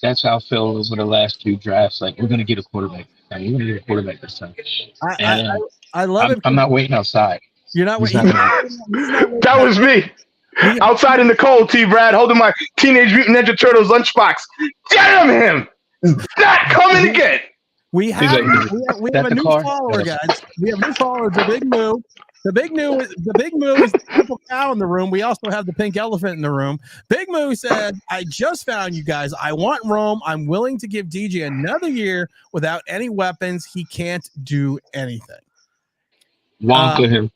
That's how I felt over the last 2 drafts. Like, we're going to get a quarterback. We're going to get a quarterback this time. I love it. I'm not waiting outside. You're not waiting. That was me. Outside in the cold, T-Brad, holding my Teenage Mutant Ninja Turtles lunchbox. Damn him! Not coming again. We have a new follower, guys. We have new followers. The Big Moo. The Big Moo is the purple cow in the room. We also have the pink elephant in the room. Big Moo said, I just found you guys. I want Rome. I'm willing to give DJ another year without any weapons. He can't do anything. Wonka him.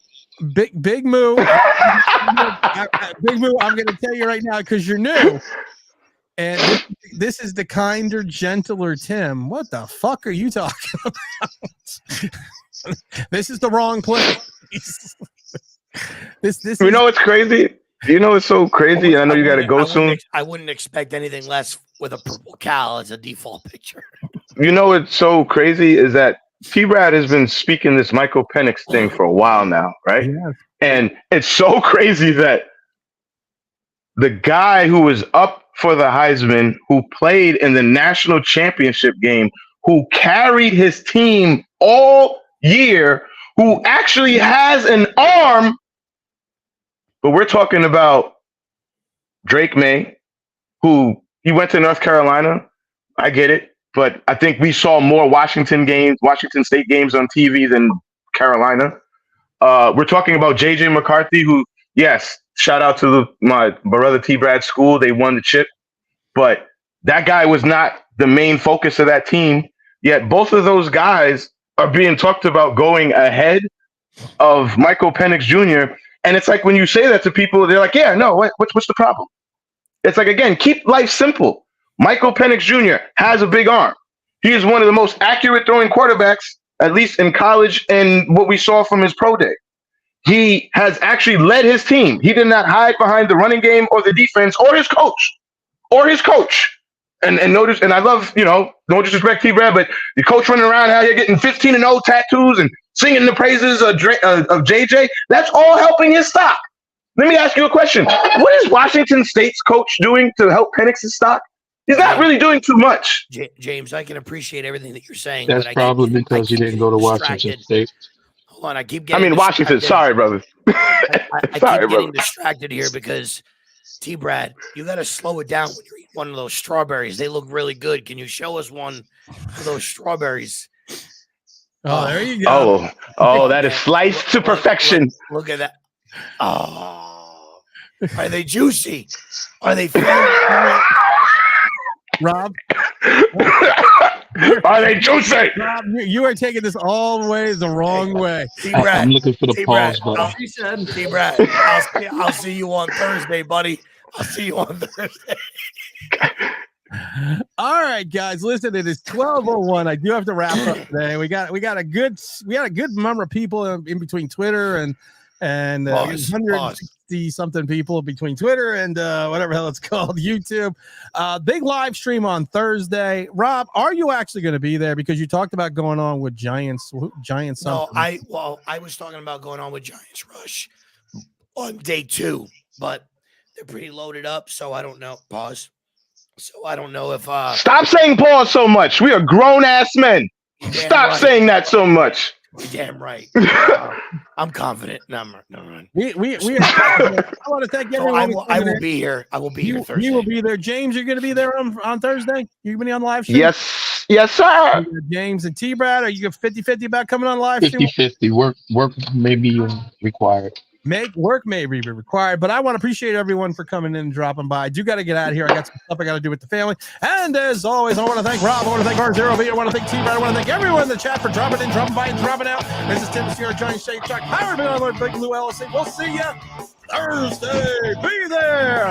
Big Moo. I Big Moo, I'm going to tell you right now because you're new. And this is the kinder, gentler Tim. What the fuck are you talking about? This is the wrong place. This You know what's crazy? You know it's so crazy. I know you got to go soon. I wouldn't expect anything less with a purple cow as a default picture. You know what's so crazy is that T-Brad has been speaking this Michael Penix thing for a while now, right? Yeah. And it's so crazy that the guy who was up for the Heisman, who played in the national championship game, who carried his team all year, who actually has an arm, but we're talking about Drake May, who he went to North Carolina. I get it, but I think we saw more Washington State games on TV than Carolina. We're talking about JJ McCarthy, who, yes, shout out to my brother T-Brad school. They won the chip, but that guy was not the main focus of that team. Yet both of those guys are being talked about going ahead of Michael Penix Jr. And it's like when you say that to people, they're like, yeah, no, what's the problem? It's like, again, keep life simple. Michael Penix Jr. has a big arm. He is one of the most accurate throwing quarterbacks, at least in college, and what we saw from his pro day. He has actually led his team. He did not hide behind the running game or the defense or his coach. And notice, and I love, no disrespect, T-Brad, but the coach running around out here getting 15-0 tattoos and singing the praises of JJ, that's all helping his stock. Let me ask you a question. What is Washington State's coach doing to help Penix's stock? He's not really doing too much. James, I can appreciate everything that you're saying. That's but probably because he didn't go to Washington State. Hold on, I keep getting Washington. Sorry, brother. I keep getting distracted here because T-Brad, you got to slow it down when you eat one of those strawberries. They look really good. Can you show us one of those strawberries? Oh, there you go. Oh, that is sliced to perfection. Look at that. Oh, are they juicy? Are they Rob? Are they juicy? Rob, you are taking this all the way the wrong way. T-Brad, I'm looking for the pause button. T-Brad, I'll see you on Thursday, buddy. I'll see you on Thursday. All right, guys, listen, it is 12:01. I do have to wrap up today. We got a good number of people in between Twitter and 160 something people between Twitter and whatever hell it's called, YouTube. Big live stream on Thursday. Rob, are you actually going to be there? Because you talked about going on with Giants. No, I was talking about going on with Giants Rush on day 2, but they're pretty loaded up, so I don't know. Pause. So I don't know if Stop saying pause so much. We are grown ass men. Stop saying that so much. Damn right. I'm confident. No, we I want to thank everyone. I will be here. I will be here Thursday. You will be there. James, you're going to be there on Thursday? You're going to be on live stream? Yes, sir. James and T-Brad, are you 50-50 about coming on live stream? 50-50. Work may be required. Work may be required, but I want to appreciate everyone for coming in and dropping by. I do got to get out of here. I got some stuff I got to do with the family. And as always, I want to thank Rob. I want to thank R0B. I want to thank T-Brad. I want to thank everyone in the chat for dropping in, dropping by, and dropping out. This is Tim Sierra, Giant Shake Chuck, powered by Big Blue LLC. We'll see you Thursday. Be there.